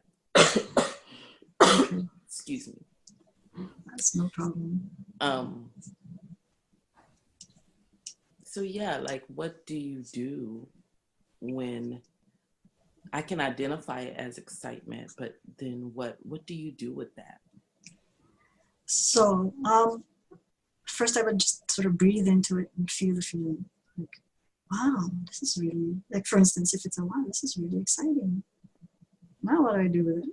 Speaker 6: Excuse me.
Speaker 2: That's no problem.
Speaker 6: So yeah, like what do you do when I can identify it as excitement, but then what do you do with that?
Speaker 2: So first I would just sort of breathe into it and feel the feeling. Like, wow, this is really, like for instance, if it's a wow, this is really exciting. Now what do I do with it?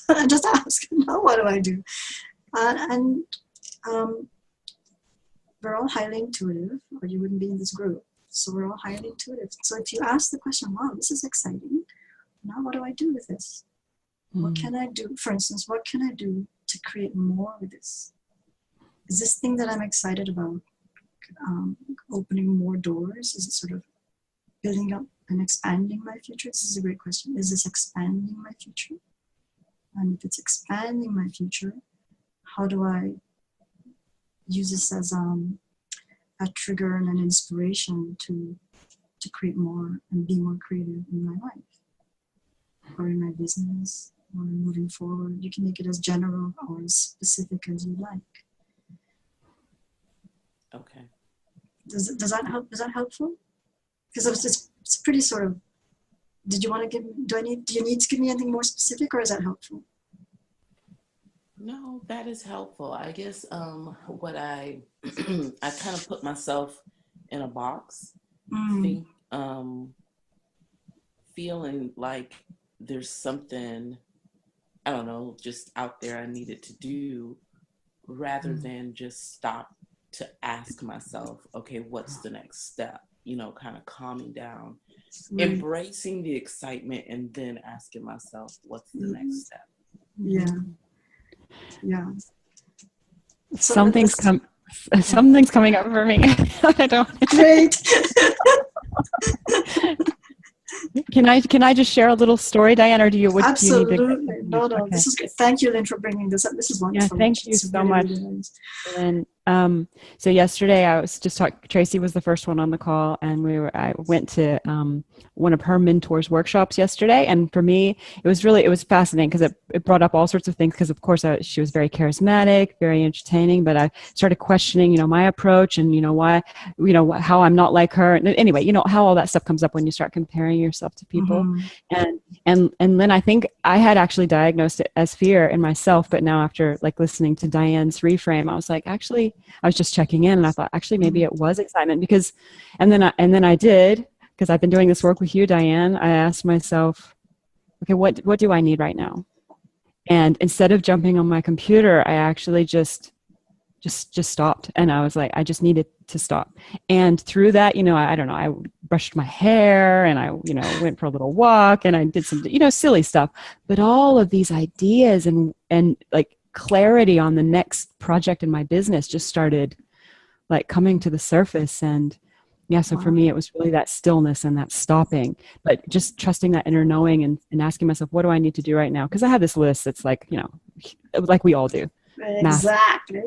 Speaker 2: I just ask, now what do I do? We're all highly intuitive, or you wouldn't be in this group. So we're all highly intuitive. So if you ask the question, wow, this is exciting. Now what do I do with this? What can I do? For instance, what can I do to create more with this? Is this thing that I'm excited about opening more doors? Is it sort of building up and expanding my future? This is a great question. Is this expanding my future? And if it's expanding my future, how do I use this as a trigger and an inspiration to create more and be more creative in my life or in my business or moving forward? You can make it as general or as specific as you like.
Speaker 6: Okay.
Speaker 2: Does that help? Is that helpful? Because it's pretty sort of. Did you want to give? Do you need to give me anything more specific, or is that helpful?
Speaker 6: No, that is helpful. I guess what I I kind of put myself in a box, feeling like there's something, I don't know, just out there I needed to do, rather than just stop to ask myself, okay, what's the next step? You know, kind of calming down, embracing the excitement, and then asking myself, what's the next step?
Speaker 2: Yeah. Yeah. So
Speaker 1: Something's coming up for me. I don't.
Speaker 2: Great.
Speaker 1: Can I just share a little story, Diane, or do you?
Speaker 2: Absolutely.
Speaker 1: Do you need to,
Speaker 2: No.
Speaker 1: Okay.
Speaker 2: This is good. Thank you, Lynn, for bringing this up. This is wonderful.
Speaker 1: Yeah, thank you so much. And so yesterday I was just talking. Tracy was the first one on the call, and I went to one of her mentors' workshops yesterday. And for me, it was fascinating because it brought up all sorts of things. Because of course she was very charismatic, very entertaining. But I started questioning, my approach and why, how I'm not like her. And anyway, how all that stuff comes up when you start comparing yourself to people. And then I think I had actually diagnosed it as fear in myself. But now after listening to Diane's reframe, I was like, actually, I was just checking in and I thought, actually, maybe it was excitement because, and then I did, because I've been doing this work with you, Diane, I asked myself, okay, what do I need right now? And instead of jumping on my computer, I actually just stopped. And I was like, I just needed to stop. And through that, I don't know, I brushed my hair and I, went for a little walk and I did some, silly stuff, but all of these ideas and clarity on the next project in my business just started coming to the surface. And so for me, it was really that stillness and that stopping, but just trusting that inner knowing and asking myself, what do I need to do right now? Because I have this list that's like we all do.
Speaker 2: Exactly.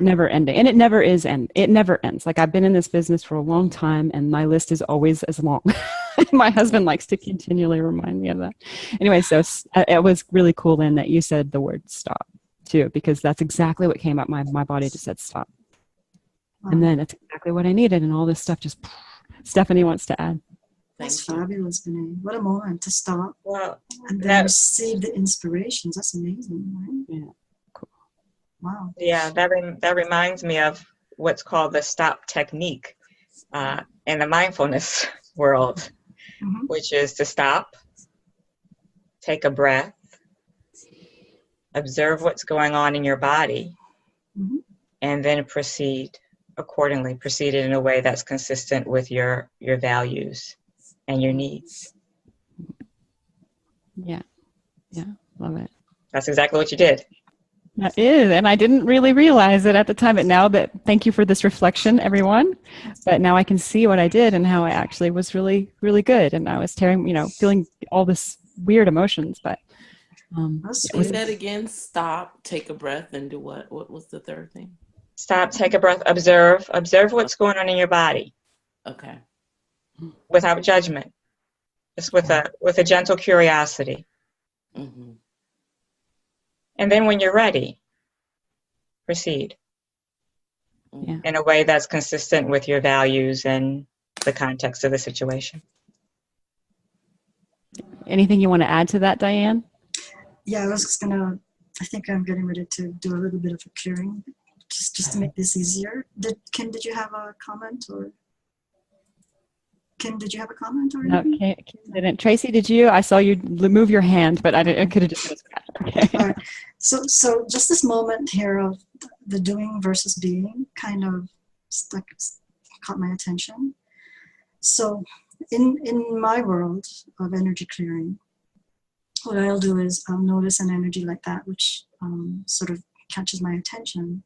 Speaker 1: Never ending. And it never is it never ends. I've been in this business for a long time and my list is always as long. My husband likes to continually remind me of that. Anyway, so it was really cool, Lynn, that you said the word stop too, because that's exactly what came up. My body just said stop. Wow. And then it's exactly what I needed. And all this stuff Stephanie wants to add.
Speaker 2: That's
Speaker 6: Thank you.
Speaker 2: fabulous, Vinay. What a moment to stop
Speaker 3: Well,
Speaker 2: and then
Speaker 3: that,
Speaker 2: receive the inspirations. That's amazing, right?
Speaker 1: Yeah. Cool.
Speaker 2: Wow.
Speaker 3: yeah, that reminds me of what's called the stop technique in the mindfulness world,
Speaker 2: Mm-hmm.
Speaker 3: which is to stop, take a breath, observe what's going on in your body,
Speaker 2: Mm-hmm.
Speaker 3: and then proceed accordingly. Proceed in a way that's consistent with your values and your needs.
Speaker 1: Yeah. Yeah. Love it.
Speaker 3: That's exactly what you did.
Speaker 1: That is, and I didn't really realize it at the time, but now that, thank you for this reflection, everyone. But now I can see what I did and how I actually was really, really good. And I was feeling all this weird emotions, but
Speaker 2: That's
Speaker 6: Say
Speaker 2: sweet.
Speaker 6: that again. Stop, take a breath, and do what? What was the third thing?
Speaker 3: Stop, take a breath, observe what's going on in your body
Speaker 6: Okay.
Speaker 3: without judgment, just with a gentle curiosity.
Speaker 6: Mm-hmm.
Speaker 3: And then when you're ready, proceed
Speaker 1: Yeah.
Speaker 3: in a way that's consistent with your values and the context of the situation.
Speaker 1: Anything you want to add to that, Diane?
Speaker 2: Yeah, I think I'm getting ready to do a little bit of a clearing just to make this easier. Kim, did you have a comment or? Kim, did you have a comment or
Speaker 1: No,
Speaker 2: anything?
Speaker 1: Kim didn't. Tracy, did you? I saw you move your hand, but I could have just been a scratch. Okay.
Speaker 2: All right. So just this moment here of the doing versus being kind of caught my attention. So in my world of energy clearing, what I'll do is I'll notice an energy like that, which sort of catches my attention.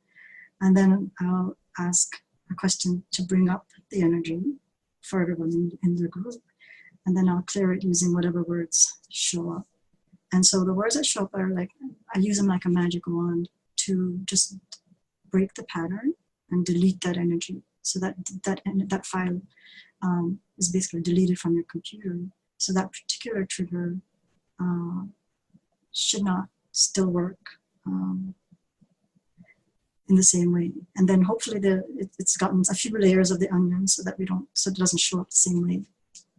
Speaker 2: And then I'll ask a question to bring up the energy for everyone in the group. And then I'll clear it using whatever words show up. And so the words that show up are like, I use them like a magic wand to just break the pattern and delete that energy. So that file is basically deleted from your computer. So that particular trigger should not still work in the same way. And then hopefully it's gotten a few layers of the onion so that it doesn't show up the same way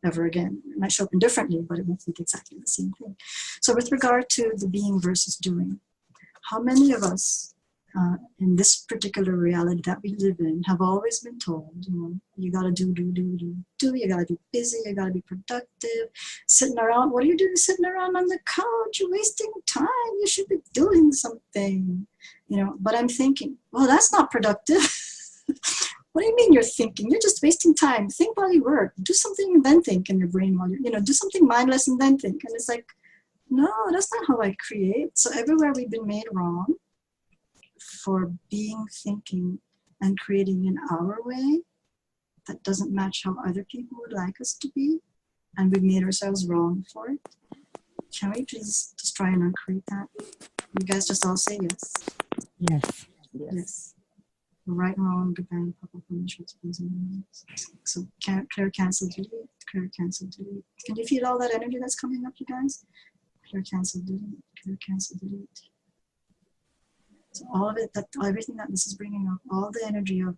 Speaker 2: ever again. It might show up indifferently, but it won't be exactly the same thing. So with regard to the being versus doing, how many of us in this particular reality that we live in have always been told, you gotta do, you gotta be busy, you gotta be productive, sitting around, what are you doing sitting around on the couch? You're wasting time, you should be doing something, but I'm thinking, well, that's not productive. What do you mean you're thinking? You're just wasting time. Think while you work. Do something and then think in your brain while do something mindless and then think. And it's like, no, that's not how I create. So everywhere we've been made wrong for being, thinking, and creating in our way that doesn't match how other people would like us to be, and we've made ourselves wrong for it. Can we please just try and uncreate that? You guys just all say yes.
Speaker 1: Yes.
Speaker 2: Yes. Right, wrong, good, bad, pop-up, so clear, cancel, delete, clear, cancel, delete. Can you feel all that energy that's coming up, you guys? Clear, cancel, delete, clear, cancel, delete. So all of it, everything that this is bringing up, all the energy of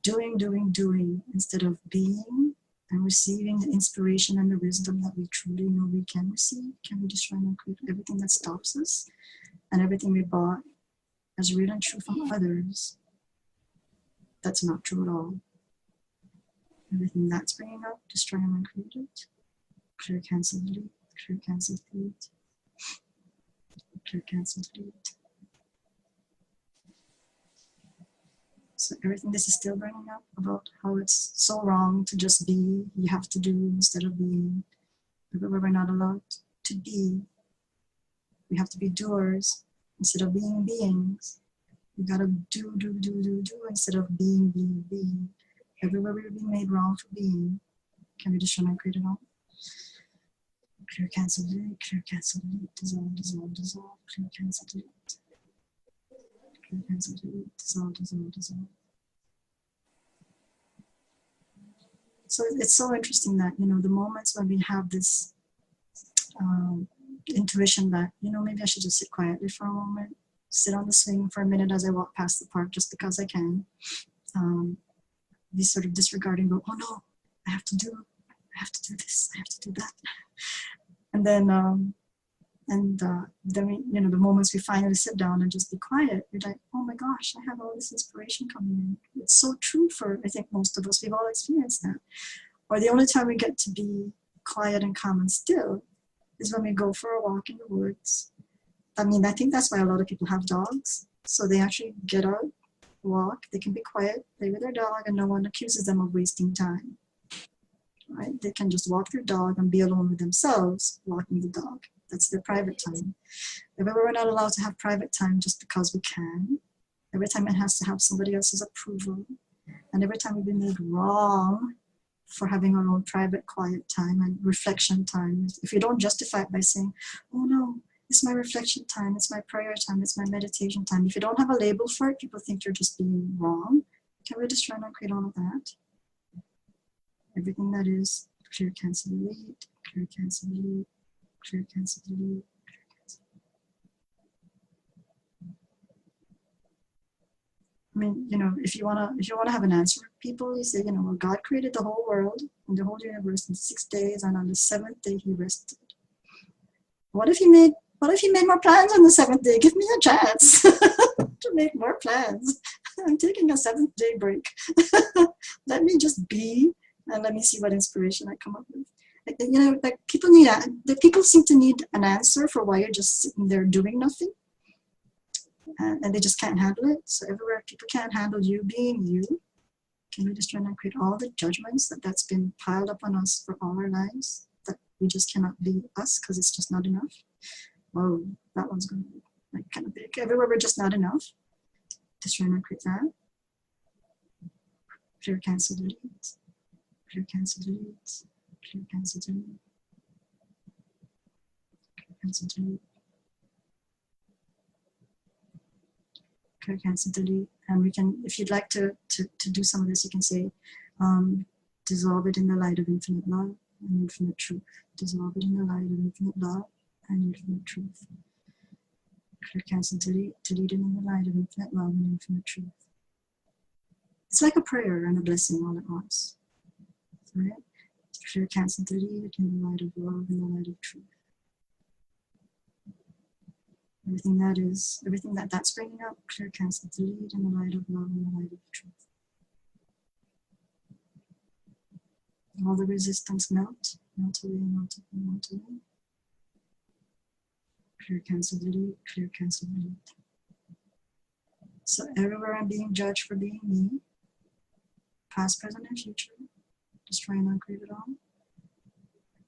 Speaker 2: doing, instead of being and receiving the inspiration and the wisdom that we truly know we can receive. Can we just try and create everything that stops us and everything we bought as real and true from others? That's not true at all. Everything that's bringing up, just try and uncreate it. Clear, cancel, delete. Clear, cancel, delete. Clear, cancel, delete. So everything this is still bringing up about how it's so wrong to just be, you have to do instead of being. We're not allowed to be. We have to be doers instead of being beings. We gotta do instead of being. Everywhere we're being made wrong for being. Can we just try and create it all? Clear, cancel, delete, clear, cancel, delete, dissolve, dissolve, dissolve, clear, cancel, delete. Clear, cancel, delete, dissolve, dissolve, dissolve. So it's so interesting that, the moments when we have this intuition that, maybe I should just sit quietly for a moment, sit on the swing for a minute as I walk past the park just because I can. Be sort of disregarding, oh no, I have to do, I have to do this, I have to do that. And then, then we, you know, the moments we finally sit down and just be quiet, you're like, oh my gosh, I have all this inspiration coming in. It's so true for, I think, most of us. We've all experienced that. Or the only time we get to be quiet and calm and still is when we go for a walk in the woods. I mean, I think that's why a lot of people have dogs. So they actually get out, walk, they can be quiet, play with their dog, and no one accuses them of wasting time. Right? They can just walk their dog and be alone with themselves, walking the dog. That's their private time. Remember, we're not allowed to have private time just because we can. Every time it has to have somebody else's approval. And every time we've been made wrong for having our own private quiet time and reflection time. If you don't justify it by saying, oh no, it's my reflection time, it's my prayer time, it's my meditation time. If you don't have a label for it, people think you're just being wrong. Can we just try not create all of that? Everything that is clear, cancel, delete, clear, cancel, delete, clear, cancel, delete, clear, cancel. I mean, you know, if you wanna have an answer, people, you say, you know, well, God created the whole world and the whole universe in 6 days, and on the 7th day He rested. What if He made more plans on the 7th day? Give me a chance to make more plans. I'm taking a 7th day break. Let me just be, and let me see what inspiration I come up with. You know, like people seem to need an answer for why you're just sitting there doing nothing, and they just can't handle it. So everywhere people can't handle you being you, can we just try and create all the judgments that's been piled up on us for all our lives, that we just cannot be us because it's just not enough? Whoa, that one's going to be like kind of big. Everywhere we're just not enough. Just try and create that. Clear, cancel, delete. Clear, cancel, delete. Clear, cancel, delete. Clear, cancel, delete. Clear, cancel, delete. And we can, if you'd like to do some of this, you can say, dissolve it in the light of infinite love and infinite truth. Dissolve it in the light of infinite love and infinite truth. Clear, cancel, delete. Delete it in the light of infinite love and infinite truth. It's like a prayer and a blessing all at once. Right? Clear, cancel, delete it in the light of love and the light of truth. Everything that's bringing up, clear, cancel, delete in the light of love and the light of truth. All the resistance melt away, melt away, melt away. Clear, cancel, delete, clear, cancel, delete. So everywhere I'm being judged for being me, past, present, and future, just try and uncreate it all.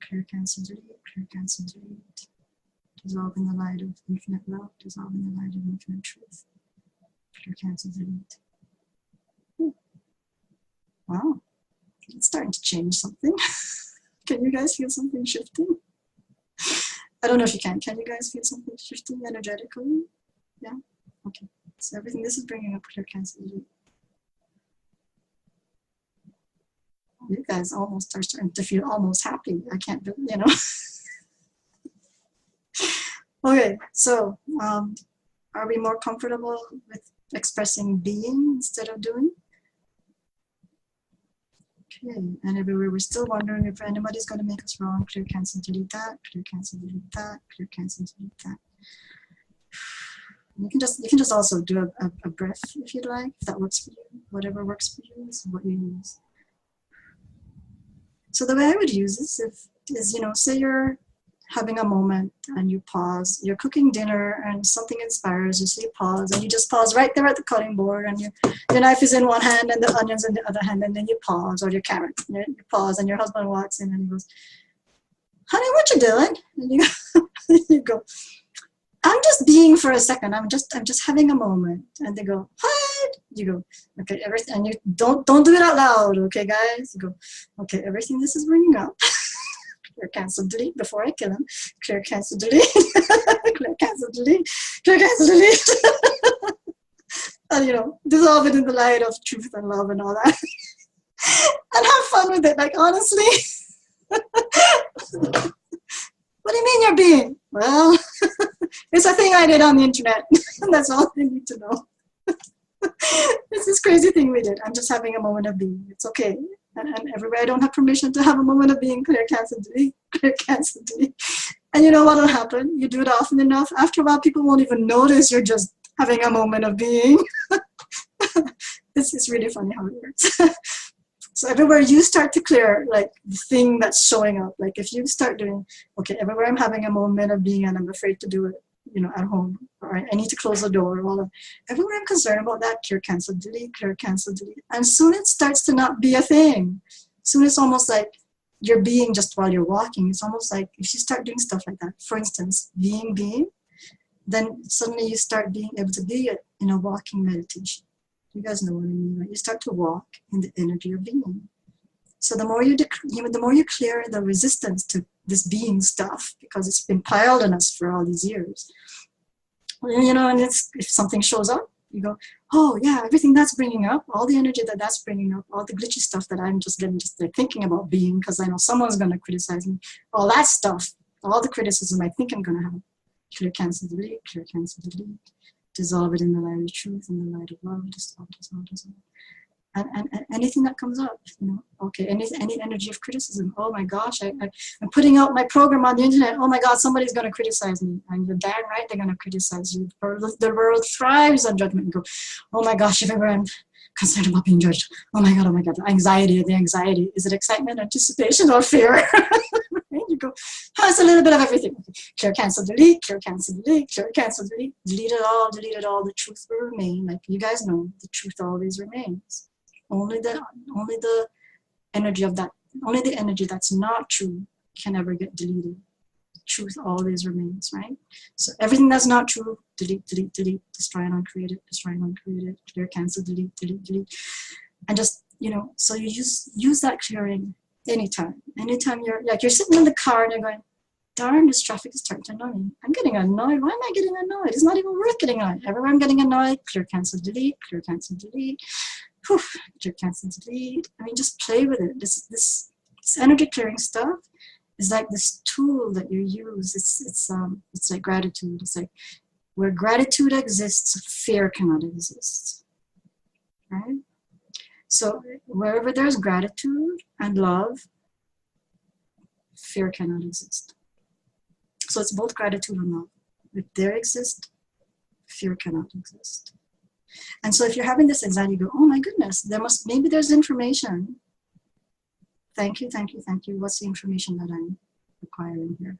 Speaker 2: Clear, cancel, delete, clear, cancel, delete. Dissolve in the light of infinite love, dissolve in the light of infinite truth. Clear, cancel, delete. Wow, it's starting to change something. Can you guys feel something shifting? I don't know if you can. Can you guys feel something shifting energetically? Yeah? Okay. So everything, this is bringing up clear, cancel, delete. You guys almost are starting to feel almost happy. I can't do, you know. Okay, so are we more comfortable with expressing being instead of doing? Okay, and everywhere we're still wondering if anybody's going to make us wrong. Clear, cancel, delete that. Clear, cancel, delete that. Clear, cancel, delete that. You can just also do a breath if you'd like, if that works for you. Whatever works for you is what you use. So the way I would use this is, you know, say you're having a moment and you pause. You're cooking dinner and something inspires you, so you pause, and you just pause right there at the cutting board, and your knife is in one hand and the onions in the other hand, and then you pause, or your carrot. You pause, and your husband walks in and he goes, "Honey, what you doing?" And you go, "I'm just being for a second. I'm just having a moment." And they go, "What?" You go, "Okay, everything." And you don't do it out loud, okay, guys? You go, "Okay, everything this is bringing up." Clear, cancel, delete before I kill him. Clear, cancel, delete. Clear, cancel, delete. Clear, cancel, delete. And, you know, dissolve it in the light of truth and love and all that. And have fun with it. Like, honestly. What do you mean you're being? Well, it's a thing I did on the internet. And that's all they need to know. It's this crazy thing we did. I'm just having a moment of being. It's okay. And everywhere I don't have permission to have a moment of being, clear, cancel, delete, clear, cancel, delete. And you know what will happen? You do it often enough. After a while, people won't even notice you're just having a moment of being. It's really funny how it works. So everywhere you start to clear, like the thing that's showing up, like if you start doing, okay, everywhere I'm having a moment of being and I'm afraid to do it, you know, at home, or I need to close the door, everywhere I'm concerned about that, clear, cancel, delete, clear, cancel, delete. And soon it starts to not be a thing. Soon it's almost like you're being just while you're walking. It's almost like if you start doing stuff like that, for instance, being, then suddenly you start being able to be in a walking meditation. You guys know what I mean, right? You start to walk in the energy of being. So the more you clear the resistance to this being stuff, because it's been piled on us for all these years, you know, and if something shows up, you go, oh yeah, everything that's bringing up, all the energy that's bringing up, all the glitchy stuff that I'm just like thinking about being, because I know someone's going to criticize me, all that stuff, all the criticism I think I'm going to have, clear, cancel, delete, clear, cancel, delete. Dissolve it in the light of truth, in the light of love, dissolve, dissolve, dissolve. And anything that comes up, you know, okay, any energy of criticism, oh my gosh, I'm putting out my program on the internet, oh my God, somebody's going to criticize me. And you're damn right they're going to criticize you. The world thrives on judgment. And go, oh my gosh, if ever I'm concerned about being judged, oh my God, the anxiety. Is it excitement, anticipation, or fear? You go, oh, it's a little bit of everything. Clear, cancel, delete, clear, cancel, delete, clear, cancel, delete. Delete it all, the truth will remain. Like you guys know, the truth always remains. Only the energy of that, only the energy that's not true can ever get deleted. Truth always remains, right? So everything that's not true, delete, delete, delete, destroy and uncreate it, destroy and uncreate it, clear, cancel, delete, delete, delete. And just, you know, so you use that clearing anytime you're sitting in the car and you're going, darn, this traffic is starting to annoy me. I'm getting annoyed. Why am I getting annoyed? It's not even worth getting annoyed. Everywhere I'm getting annoyed, clear, cancel, delete, clear, cancel, delete. Whew, clear, cancel, delete. I mean, just play with it. This energy clearing stuff is like this tool that you use. It's like gratitude. It's like where gratitude exists, fear cannot exist. Right? So wherever there's gratitude and love, fear cannot exist. So it's both gratitude and love. If there exists, fear cannot exist. And so if you're having this anxiety, you go, oh my goodness, maybe there's information. Thank you. What's the information that I'm requiring here?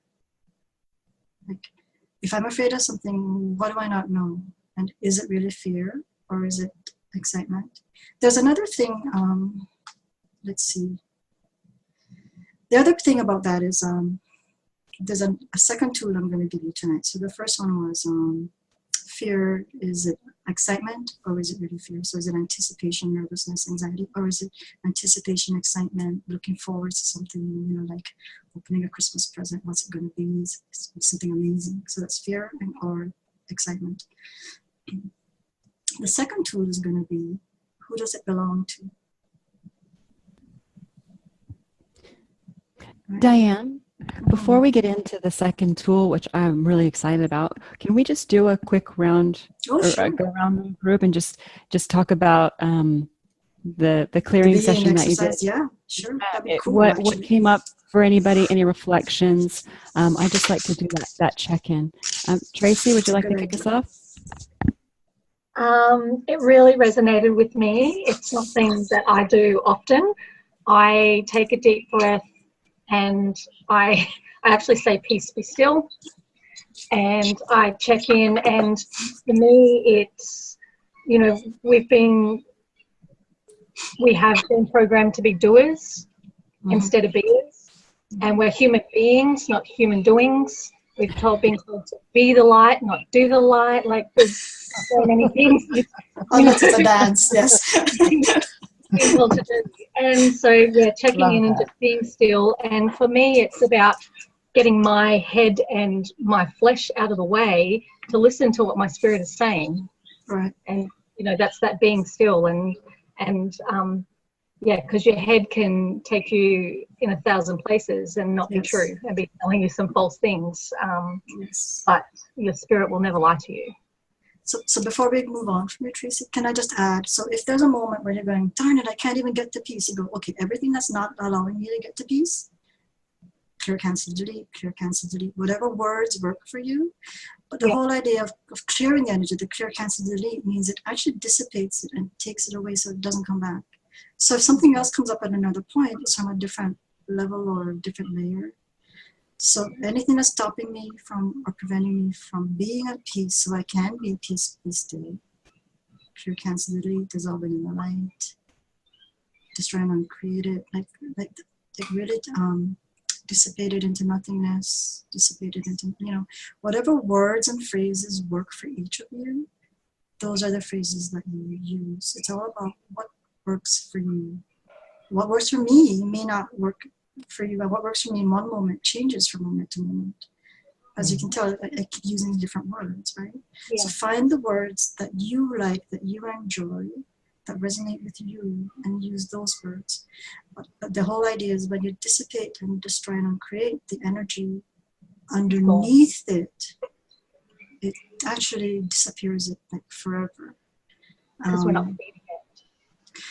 Speaker 2: Like, if I'm afraid of something, what do I not know? And is it really fear or is it excitement? There's another thing, let's see. The other thing about that is there's a second tool I'm going to give you tonight. So the first one was fear. Is it excitement or is it really fear? So is it anticipation, nervousness, anxiety, or is it anticipation, excitement, looking forward to something, you know, like opening a Christmas present, what's it going to be? It's something amazing. So that's fear or excitement. The second tool is going to be, who does it belong to? Right?
Speaker 1: Diane, before we get into the second tool, which I'm really excited about, can we just do a quick round,
Speaker 2: sure.
Speaker 1: Go around the group and just talk about the clearing session that you did?
Speaker 2: Yeah, sure. That'd be cool,
Speaker 1: what came up for anybody? Any reflections? I just like to do that check-in. Tracy, would you like to kick us off?
Speaker 4: It really resonated with me. It's something that I do often. I take a deep breath and I actually say, peace, be still. And I check in, and for me, it's, you know, we have been programmed to be doers instead of beers. And we're human beings, not human doings. We've been told to be the light, not do the light. Like, there's so many things.
Speaker 2: Unless it's a dance, yes.
Speaker 4: People to do. And so we're checking in and just being still. And for me, it's about getting my head and my flesh out of the way to listen to what my spirit is saying.
Speaker 2: Right.
Speaker 4: And, you know, that's that being still. And yeah, because your head can take you in 1,000 places and not be true and be telling you some false things. But your spirit will never lie to you.
Speaker 2: So before we move on from you, Tracy, can I just add, so if there's a moment where you're going, darn it, I can't even get to peace, you go, okay, everything that's not allowing you to get to peace, clear, cancel, delete, clear, cancel, delete, whatever words work for you. But the whole idea of clearing the energy, the clear, cancel, delete, means it actually dissipates it and takes it away so it doesn't come back. So if something else comes up at another point, it's from a different level or a different layer. So anything that's stopping me from or preventing me from being at peace so I can be at peace, be still. Clear, cancel, delete, dissolving in the light. Destroy and uncreate it. Like really dissipated into nothingness, dissipated into, whatever words and phrases work for each of you, those are the phrases that you use. It's all about what works for you. What works for me may not work for you, but what works for me in one moment changes from moment to moment. As you can tell, I keep using different words, right? Yeah. So find the words that you like, that you enjoy, that resonate with you, and use those words. But the whole idea is when you dissipate and destroy and uncreate, the energy underneath it actually disappears it like forever.
Speaker 4: Because we're not feeding it.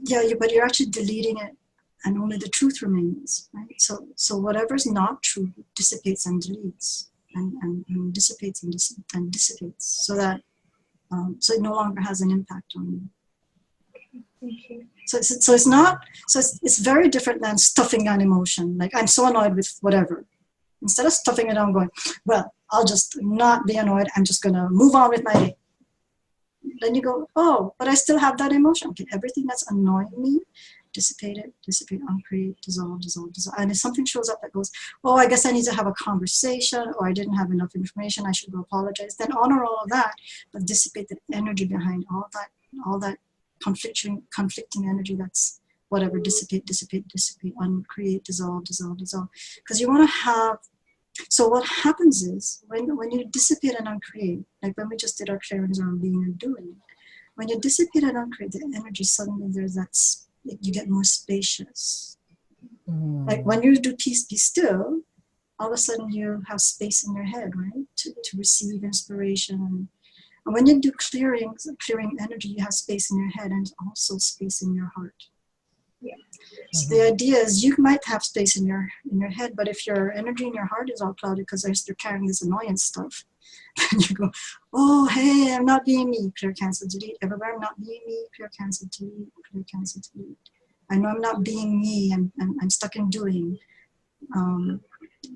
Speaker 2: Yeah, but you're actually deleting it, and only the truth remains, right? So whatever's not true dissipates and deletes, and dissipates and dissipates, so that so it no longer has an impact on you.
Speaker 4: Thank you.
Speaker 2: So it's very different than stuffing an emotion. Like, I'm so annoyed with whatever. Instead of stuffing it down, going, well, I'll just not be annoyed. I'm just gonna move on with my day. Then you go, oh, but I still have that emotion. Okay, everything that's annoying me, dissipate, uncreate, dissolve. And if something shows up that goes, oh, I guess I need to have a conversation, or I didn't have enough information, I should go apologize. Then honor all of that, but dissipate the energy behind all that conflicting energy that's whatever, dissipate, uncreate, dissolve. Because you want to have, so what happens is when you dissipate and uncreate, like when we just did our clearings on being and doing, when you dissipate and uncreate the energy, suddenly there's that, you get more spacious. Like when you do peace, be still, all of a sudden you have space in your head, right, to receive inspiration. And when you do clearing energy, you have space in your head and also space in your heart. Yeah. So the idea is you might have space in your head, but if your energy in your heart is all clouded because you're carrying this annoyance stuff, then you go, oh, hey, I'm not being me, clear, cancel, delete. Everywhere I'm not being me, clear, cancel, delete, clear, cancel, delete. I know I'm not being me, and I'm stuck in doing.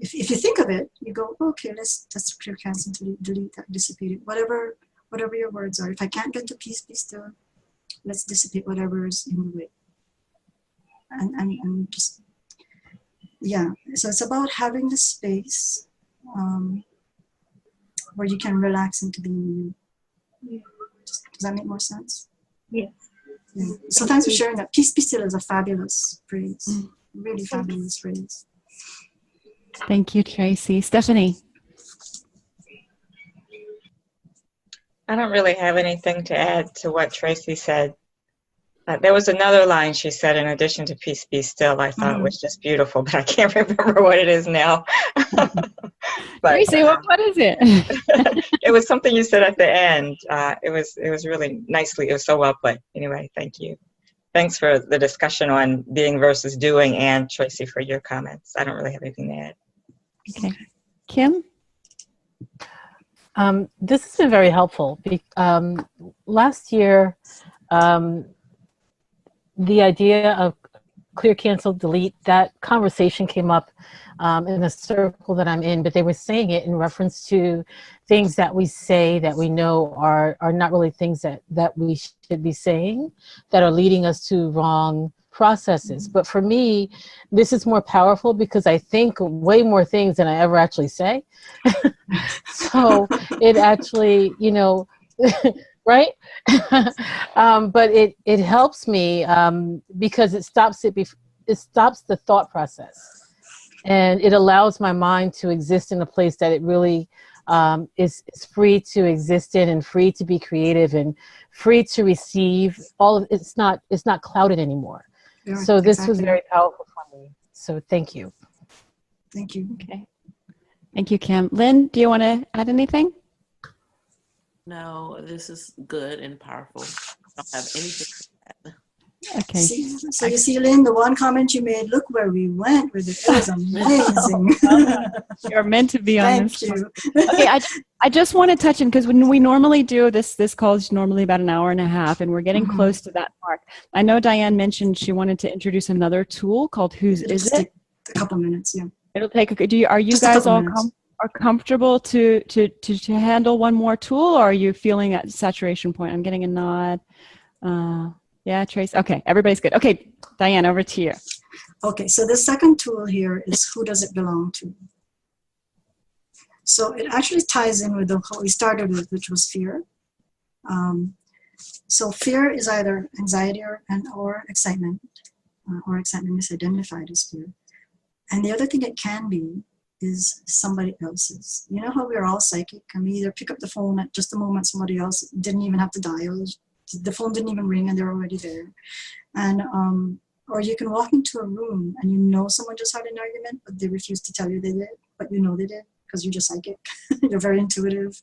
Speaker 2: If you think of it, you go, okay, let's clear, cancel, delete that, dissipate it. Whatever your words are. If I can't get to peace, be still, let's dissipate whatever is in the way. And just, yeah. So it's about having the space where you can relax into being you. Does that make more sense?
Speaker 4: Yes.
Speaker 2: Yeah. So thanks for sharing that. Peace, be still is a fabulous phrase. Really fabulous phrase.
Speaker 1: Thank you, Tracy. Stephanie.
Speaker 3: I don't really have anything to add to what Tracy said. There was another line she said in addition to peace, be still, I thought was just beautiful, but I can't remember what it is now. But,
Speaker 1: Tracy, what is it?
Speaker 3: It was something you said at the end. It was really nicely, it was so well put. Anyway, thank you. Thanks for the discussion on being versus doing, and Tracy for your comments. I don't really have anything to add.
Speaker 1: Okay. Kim?
Speaker 5: This has been very helpful. Last year, the idea of clear, cancel, delete, that conversation came up in a circle that I'm in, but they were saying it in reference to things that we say that we know are not really things that we should be saying, that are leading us to wrong processes. But for me, this is more powerful because I think way more things than I ever actually say. So it actually, right? But it helps me because it stops the thought process, and it allows my mind to exist in a place that it really is free to exist in, and free to be creative, and free to receive all of it's not clouded anymore.
Speaker 2: Yeah,
Speaker 5: so this was very powerful for me. So thank you.
Speaker 2: Thank you.
Speaker 1: Okay. Thank you, Kim. Lynn, do you want to add anything?
Speaker 6: No, this is good and powerful. I don't have anything to add.
Speaker 1: Okay.
Speaker 2: So you see, Lynn, the one comment you made, look where we went with it. It was amazing.
Speaker 1: You're meant to be on this.
Speaker 2: Thank you.
Speaker 1: Okay, I just want to touch in, because when we normally do this call is normally about an hour and a half, and we're getting close to that mark. I know Diane mentioned she wanted to introduce another tool called Whose Is It?
Speaker 2: A couple minutes, yeah.
Speaker 1: It'll take are you
Speaker 2: Just
Speaker 1: guys all comfortable to handle one more tool, or are you feeling at saturation point? I'm getting a nod. Yeah, Trace. Okay, everybody's good. Okay, Diane, over to you.
Speaker 2: Okay, so the second tool here is who does it belong to? So it actually ties in with what we started with, which was fear. So fear is either anxiety or excitement misidentified as fear. And the other thing it can be is somebody else's. You know how we're all psychic, and we either pick up the phone at just the moment somebody else didn't even have to dial. The phone didn't even ring and they're already there. And or you can walk into a room and you know someone just had an argument, but they refuse to tell you they did, but you know they did because you're just psychic. You're very intuitive.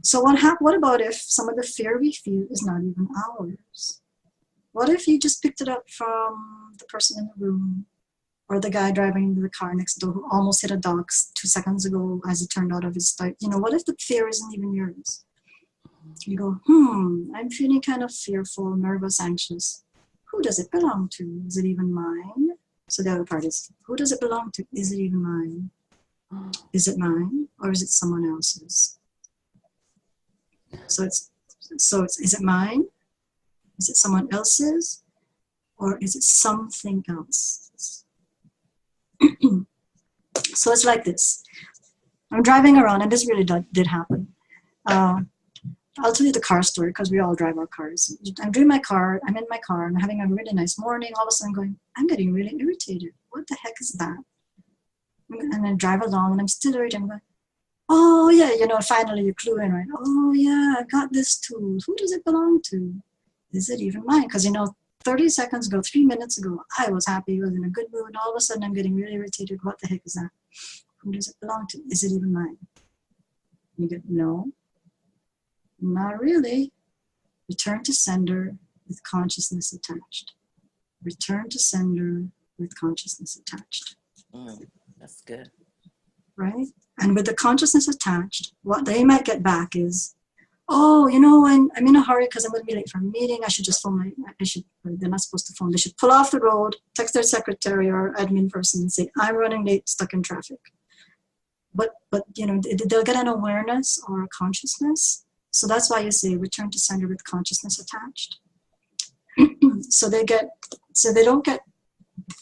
Speaker 2: So what about if some of the fear we feel is not even ours? What if you just picked it up from the person in the room, or the guy driving the car next door who almost hit a dog 2 seconds ago as it turned out of his sight? You know, what if the fear isn't even yours? You go, I'm feeling kind of fearful, nervous, anxious. Who does it belong to? Is it even mine? So the other part is, who does it belong to? Is it even mine? Is it mine, or is it someone else's? So it's is it mine? Is it someone else's? Or is it something else? So it's like this. I'm driving around, and this really did happen. I'll tell you the car story because we all drive our cars. I'm in my car, I'm having a really nice morning. All of a sudden going, I'm getting really irritated. What the heck is that? And I drive along and I'm still irritated. I'm going, oh yeah, finally you clue in, right? Oh yeah, I got this tool. Who does it belong to? Is it even mine? Because 30 seconds ago, 3 minutes ago, I was happy, I was in a good mood. All of a sudden I'm getting really irritated. What the heck is that? Who does it belong to? Is it even mine? You go, no. Not really. Return to sender with consciousness attached. Return to sender with consciousness attached.
Speaker 6: That's good.
Speaker 2: Right? And with the consciousness attached, what they might get back is, I'm in a hurry because I'm going to be late for a meeting. I should just phone they're not supposed to phone. They should pull off the road, text their secretary or admin person and say, I'm running late, stuck in traffic. But they'll get an awareness or a consciousness. So that's why you say return to sender with consciousness attached. So they don't get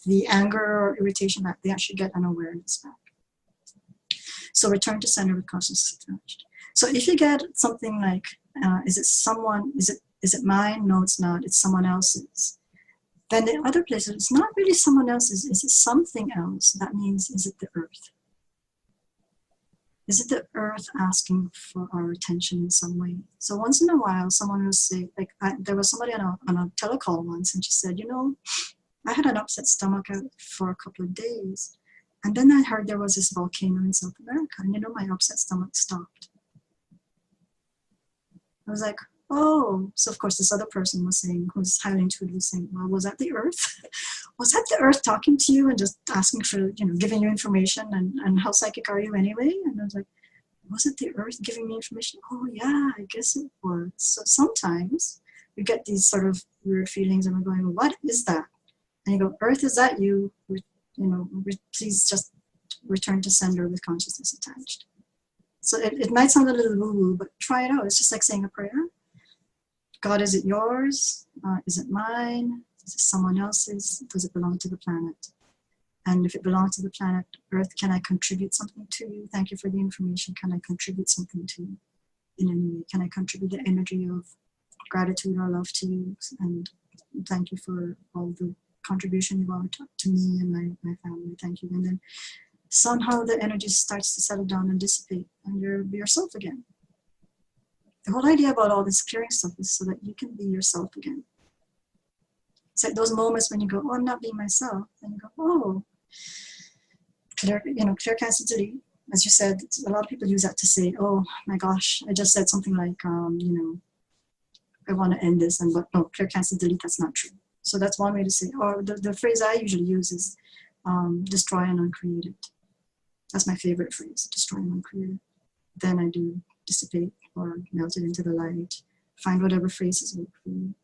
Speaker 2: the anger or irritation back. They actually get an awareness back. So return to sender with consciousness attached. So if you get something like, is it mine? No, it's not. It's someone else's. Then the other place, it's not really someone else's. Is it something else? That means, is it the earth? Is it the earth asking for our attention in some way? So once in a while, someone will say, there was somebody on a telecall once, and she said, I had an upset stomach for a couple of days. And then I heard there was this volcano in South America, and my upset stomach stopped. I was like, oh. So of course this other person was saying, who's highly intuitive, was saying, well, was that the earth? Was that the earth talking to you and just asking for, giving you information, and how psychic are you anyway? And I was like, was it the earth giving me information? Oh yeah, I guess it was. So sometimes we get these sort of weird feelings and we're going, well, what is that? And you go, earth, is that you? Please just return to sender with consciousness attached. So it might sound a little woo-woo, but try it out. It's just like saying a prayer. God, is it yours? Is it mine? Is it someone else's? Does it belong to the planet? And if it belongs to the planet Earth, can I contribute something to you? Thank you for the information. Can I contribute something to you in any way? Can I contribute the energy of gratitude or love to you? And thank you for all the contribution you brought to me and my family. Thank you. And then somehow the energy starts to settle down and dissipate, and you're yourself again. The whole idea about all this clearing stuff is so that you can be yourself again. It's like those moments when you go, oh, I'm not being myself. And you go, oh, clear cancel delete. as you said, a lot of people use that to say, oh my gosh, I just said something like, I want to end this, and but no, clear, cancel, delete, that's not true. So that's one way to say, or the phrase I usually use is destroy and uncreate it. That's my favorite phrase, destroy and uncreate it. Then I do dissipate or melt it into the light. Find whatever phrases work for you.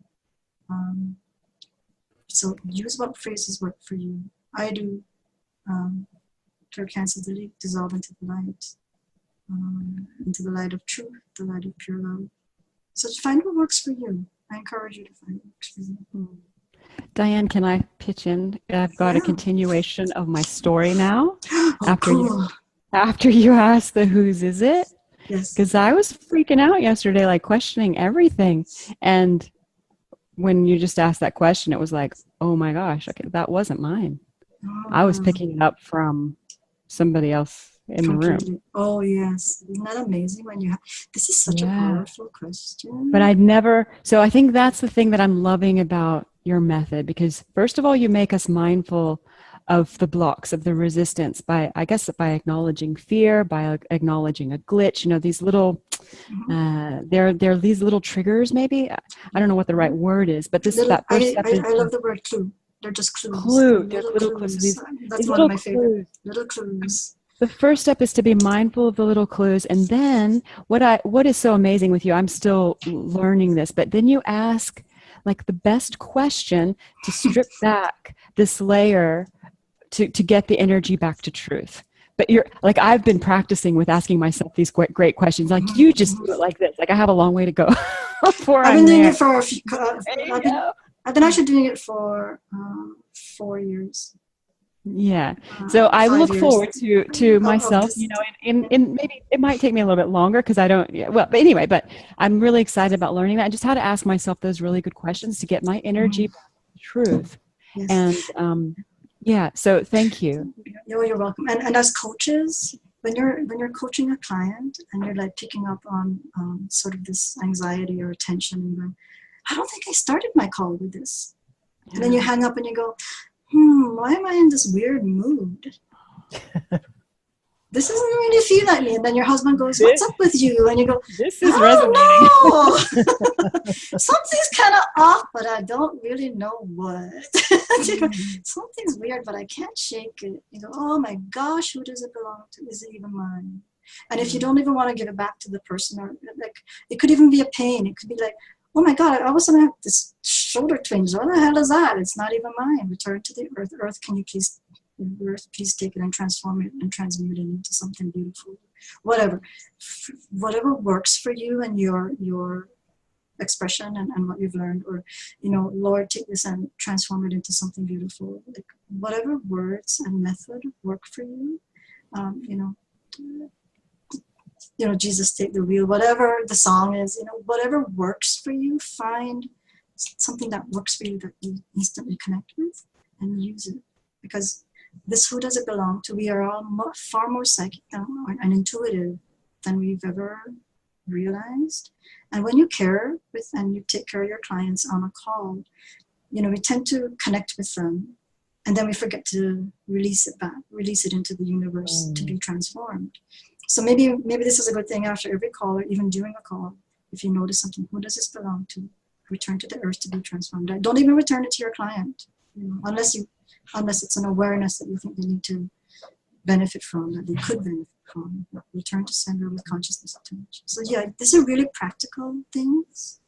Speaker 2: So use what phrases work for you. I do clear, cancel, delete, dissolve into the light of truth, the light of pure love. So find what works for you. I encourage you to find what works for you.
Speaker 1: Diane, can I pitch in? I've got a continuation of my story now. After you asked the whose is it?
Speaker 2: Yes.
Speaker 1: Because I was freaking out yesterday, like questioning everything. And when you just asked that question, it was like, oh my gosh, okay, that wasn't mine. I was picking it up from somebody else in the room.
Speaker 2: Oh yes. Isn't that amazing when you have, this is such a powerful question.
Speaker 1: But I'd never, so I think that's the thing that I'm loving about your method, because first of all, you make us mindful of the blocks, of the resistance by, I guess, by acknowledging fear, by acknowledging a glitch, these little, they're these little triggers, maybe. I don't know what the right word is, but this, that first step is.
Speaker 2: I love the word clue. They're just clues.
Speaker 1: They're little clues.
Speaker 2: That's one of my favorite. Little clues.
Speaker 1: The first step is to be mindful of the little clues. And then what is so amazing with you, I'm still learning this, but then you ask like the best question to strip back this layer to get the energy back to truth. But you're like, I've been practicing with asking myself these great questions. Like you just do it like this. Like I have a long way to go before
Speaker 2: I've been doing it for I've been actually doing it for 4 years.
Speaker 1: Yeah. So I look forward to myself, in maybe it might take me a little bit longer because I don't, but anyway, but I'm really excited about learning that and just how to ask myself those really good questions to get my energy back to truth. Yes. And so thank you.
Speaker 2: You're welcome. And as coaches, when you're coaching a client and you're like picking up on sort of this anxiety or tension and going, I don't think I started my call with this. Yeah. And then you hang up and you go, why am I in this weird mood? This doesn't really feel like me. And then your husband goes, what's up with you? And you go,
Speaker 1: this is resonating.
Speaker 2: No. Something's kind of off, but I don't really know what. You go, something's weird, but I can't shake it. You go, oh my gosh, who does it belong to? Is it even mine? And if you don't even want to give it back to the person, or like, it could even be a pain. It could be like, oh my God, I all of a sudden have this shoulder twinge. What the hell is that? It's not even mine. Return to the earth. Earth, can you please, earth, please take it and transform it and transmute it into something beautiful. Whatever works for you and your expression and what you've learned, or, Lord, take this and transform it into something beautiful. Like whatever words and method work for you, Jesus, take the wheel, whatever the song is, whatever works for you, find something that works for you that you instantly connect with and use it. Because this, who does it belong to? We are all far more psychic and intuitive than we've ever realized. And when you care with and you take care of your clients on a call, we tend to connect with them, and then we forget to release it into the universe to be transformed. So maybe this is a good thing after every call, or even during a call, if you notice something, who does this belong to? Return to the earth to be transformed. Don't even return it to your client, unless it's an awareness that you think they need to benefit from, that they could benefit from. Return to sender with consciousness attention. So yeah, these are really practical things.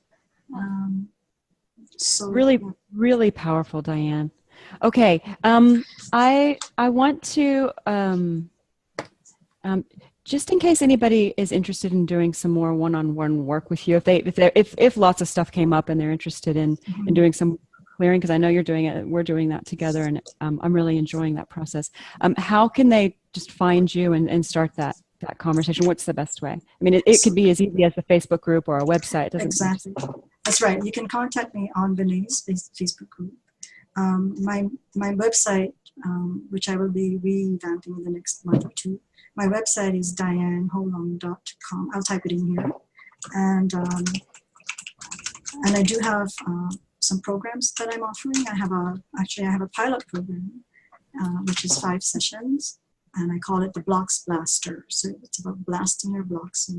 Speaker 1: Really powerful, Diane. Okay, I want to just in case anybody is interested in doing some more one-on-one work with you, if lots of stuff came up and they're interested in doing some clearing, because I know you're doing it, we're doing that together, and I'm really enjoying that process. How can they just find you and start that conversation? What's the best way? I mean, it could be as easy as a Facebook group or a website.
Speaker 2: Exactly. That's right. You can contact me on Bené's Facebook group. My website, which I will be revamping in the next month or two, my website is dianeholung.com. I'll type it in here. And I do have some programs that I'm offering. I have a pilot program, which is 5 sessions. and I call it the Blocks Blaster. So it's about blasting your blocks.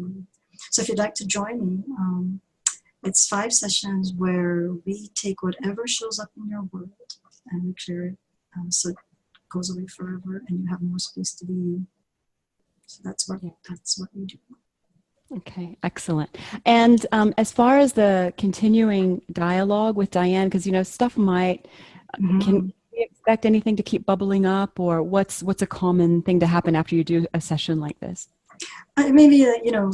Speaker 2: So if you'd like to join me, it's 5 sessions where we take whatever shows up in your world and we clear it, so it goes away forever and you have more space to be you. So that's what we do.
Speaker 1: Okay, excellent. And as far as the continuing dialogue with Diane, because stuff might can we expect anything to keep bubbling up, or what's a common thing to happen after you do a session like this?
Speaker 2: Maybe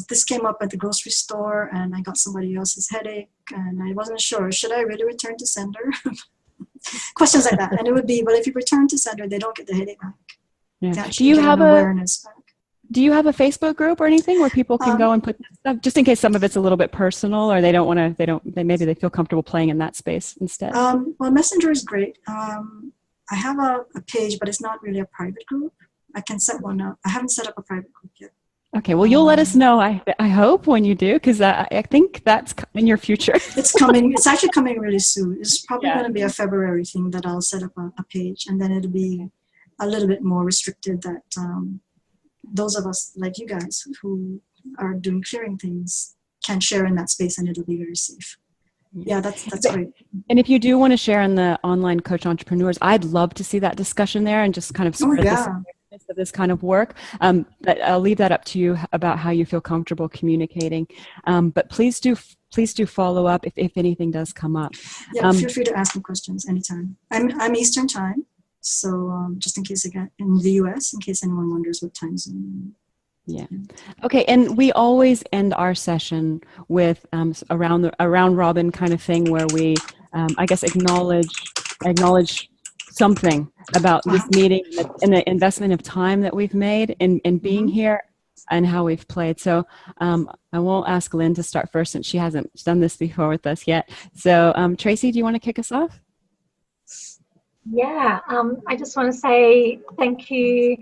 Speaker 2: this came up at the grocery store and I got somebody else's headache and I wasn't sure, should I really return to sender? Questions like that. And it would be, well, if you return to sender, they don't get the headache back.
Speaker 1: Yeah. Do you have
Speaker 2: awareness back.
Speaker 1: Do you have a Facebook group or anything where people can go and put stuff, just in case some of it's a little bit personal, or maybe they feel comfortable playing in that space instead?
Speaker 2: Well, Messenger is great. I have a page, but it's not really a private group. I can set one up. I haven't set up a private group yet.
Speaker 1: Okay, well, you'll let us know, I hope, when you do, because I think that's in your future.
Speaker 2: It's coming. It's actually coming really soon. It's probably going to be a February thing that I'll set up a page, and then it'll be a little bit more restricted that those of us like you guys who are doing clearing things can share in that space, and it'll be very safe. Yeah, that's great.
Speaker 1: And if you do want to share in the online coach entrepreneurs, I'd love to see that discussion there and just kind of spread this awareness of this kind of work. But I'll leave that up to you about how you feel comfortable communicating. But please do follow up if anything does come up.
Speaker 2: Yeah, feel free to ask me questions anytime. I'm Eastern time. So just in case again in the US, in case anyone wonders what time zone.
Speaker 1: Yeah. Okay. And we always end our session with a round robin kind of thing where we, I guess, acknowledge something about this meeting and the investment of time that we've made in being here and how we've played. So I won't ask Lynn to start first since she hasn't done this before with us yet. So Tracy, do you want to kick us off?
Speaker 4: Yeah, I just want to say thank you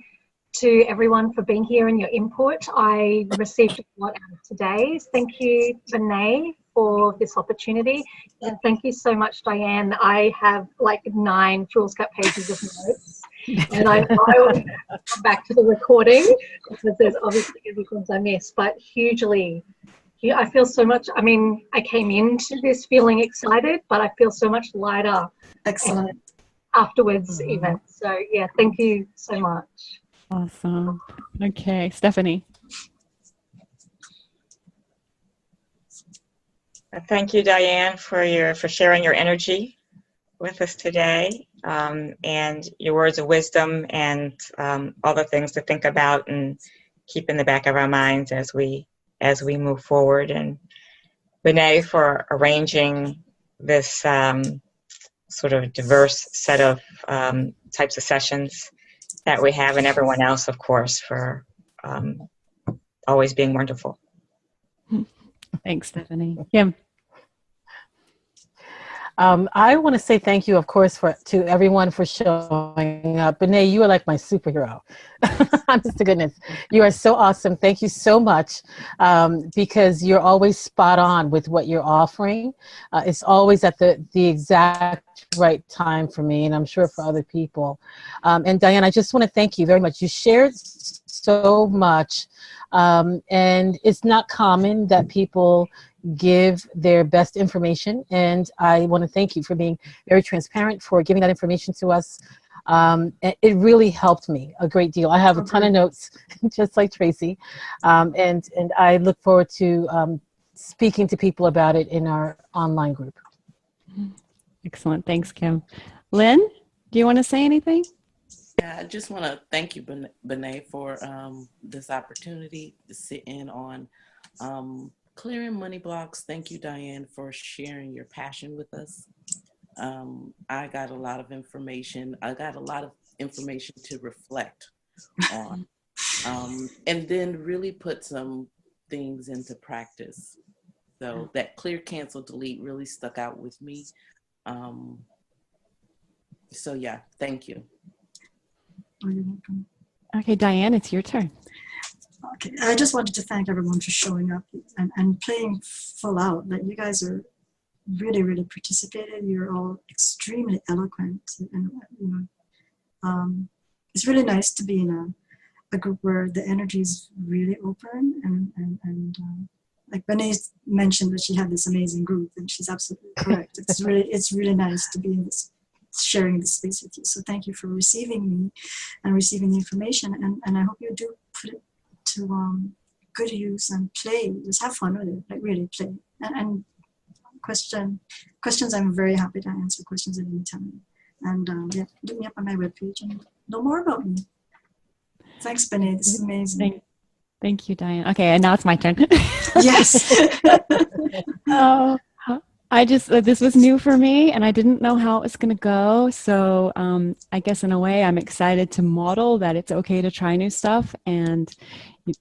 Speaker 4: to everyone for being here and your input. I received a lot out of today. Thank you, Vinay, for this opportunity. And thank you so much, Diane. I have like 9 foolscap pages of notes. And I will come back to the recording because there's obviously things I missed, but hugely. I feel so much, I came into this feeling excited, but I feel so much lighter.
Speaker 2: Excellent.
Speaker 4: Afterwards even. So yeah, thank you so much.
Speaker 1: Awesome. Okay, Stephanie.
Speaker 3: Thank you, Diane, for sharing your energy with us today, and your words of wisdom and all the things to think about and keep in the back of our minds as we move forward. And Vinay, for arranging this sort of diverse set of types of sessions that we have, and everyone else, of course, for always being wonderful.
Speaker 1: Thanks, Stephanie. Kim.
Speaker 5: I want to say thank you, of course, to everyone for showing up. Benay, you are like my superhero. Honest to goodness. You are so awesome. Thank you so much, because you're always spot on with what you're offering. It's always at the exact right time for me, and I'm sure for other people. And Diane, I just want to thank you very much. You shared so much, and it's not common that people give their best information, and I want to thank you for being very transparent, for giving that information to us. It really helped me a great deal. I have a ton of notes, just like Tracy, and I look forward to speaking to people about it in our online group.
Speaker 1: Excellent. Thanks, Kim. Lynn, do you want to say anything?
Speaker 6: Yeah, I just want to thank you, Benay, for this opportunity to sit in on clearing money blocks. Thank you, Diane, for sharing your passion with us. I got a lot of information. I got a lot of information to reflect on, and then really put some things into practice. So that clear, cancel, delete really stuck out with me. So yeah, thank you.
Speaker 2: You're welcome.
Speaker 1: Okay, Diane, it's your turn.
Speaker 2: Okay, I just wanted to thank everyone for showing up and playing full out. That you guys are really, really participated. You're all extremely eloquent, and it's really nice to be in a group where the energy is really open, and like Benet mentioned that she had this amazing group, and she's absolutely correct. It's really nice to be in this, sharing this space with you. So thank you for receiving me and receiving the information, and I hope you do put it to good use and play. Just have fun with it, like really play. And questions, I'm very happy to answer questions at any time. And yeah, look me up on my webpage and know more about me. Thanks, Benet. This is amazing.
Speaker 1: Thank you, Diane. Okay, and now it's my turn.
Speaker 2: Yes.
Speaker 1: Oh, this was new for me, and I didn't know how it was going to go. So I guess in a way, I'm excited to model that it's okay to try new stuff, and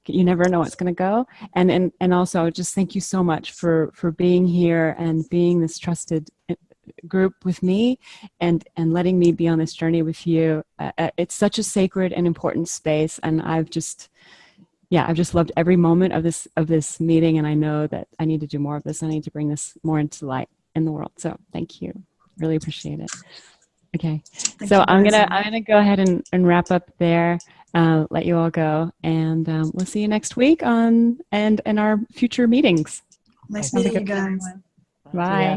Speaker 1: you never know what's going to go. And also, just thank you so much for being here and being this trusted group with me, and letting me be on this journey with you. It's such a sacred and important space, and I've just loved every moment of this meeting, and I know that I need to do more of this. I need to bring this more into light in the world. So thank you. Really appreciate it. Okay. So I'm gonna go ahead and wrap up there, let you all go, and we'll see you next week and our future meetings.
Speaker 2: Nice meeting you guys.
Speaker 1: Bye.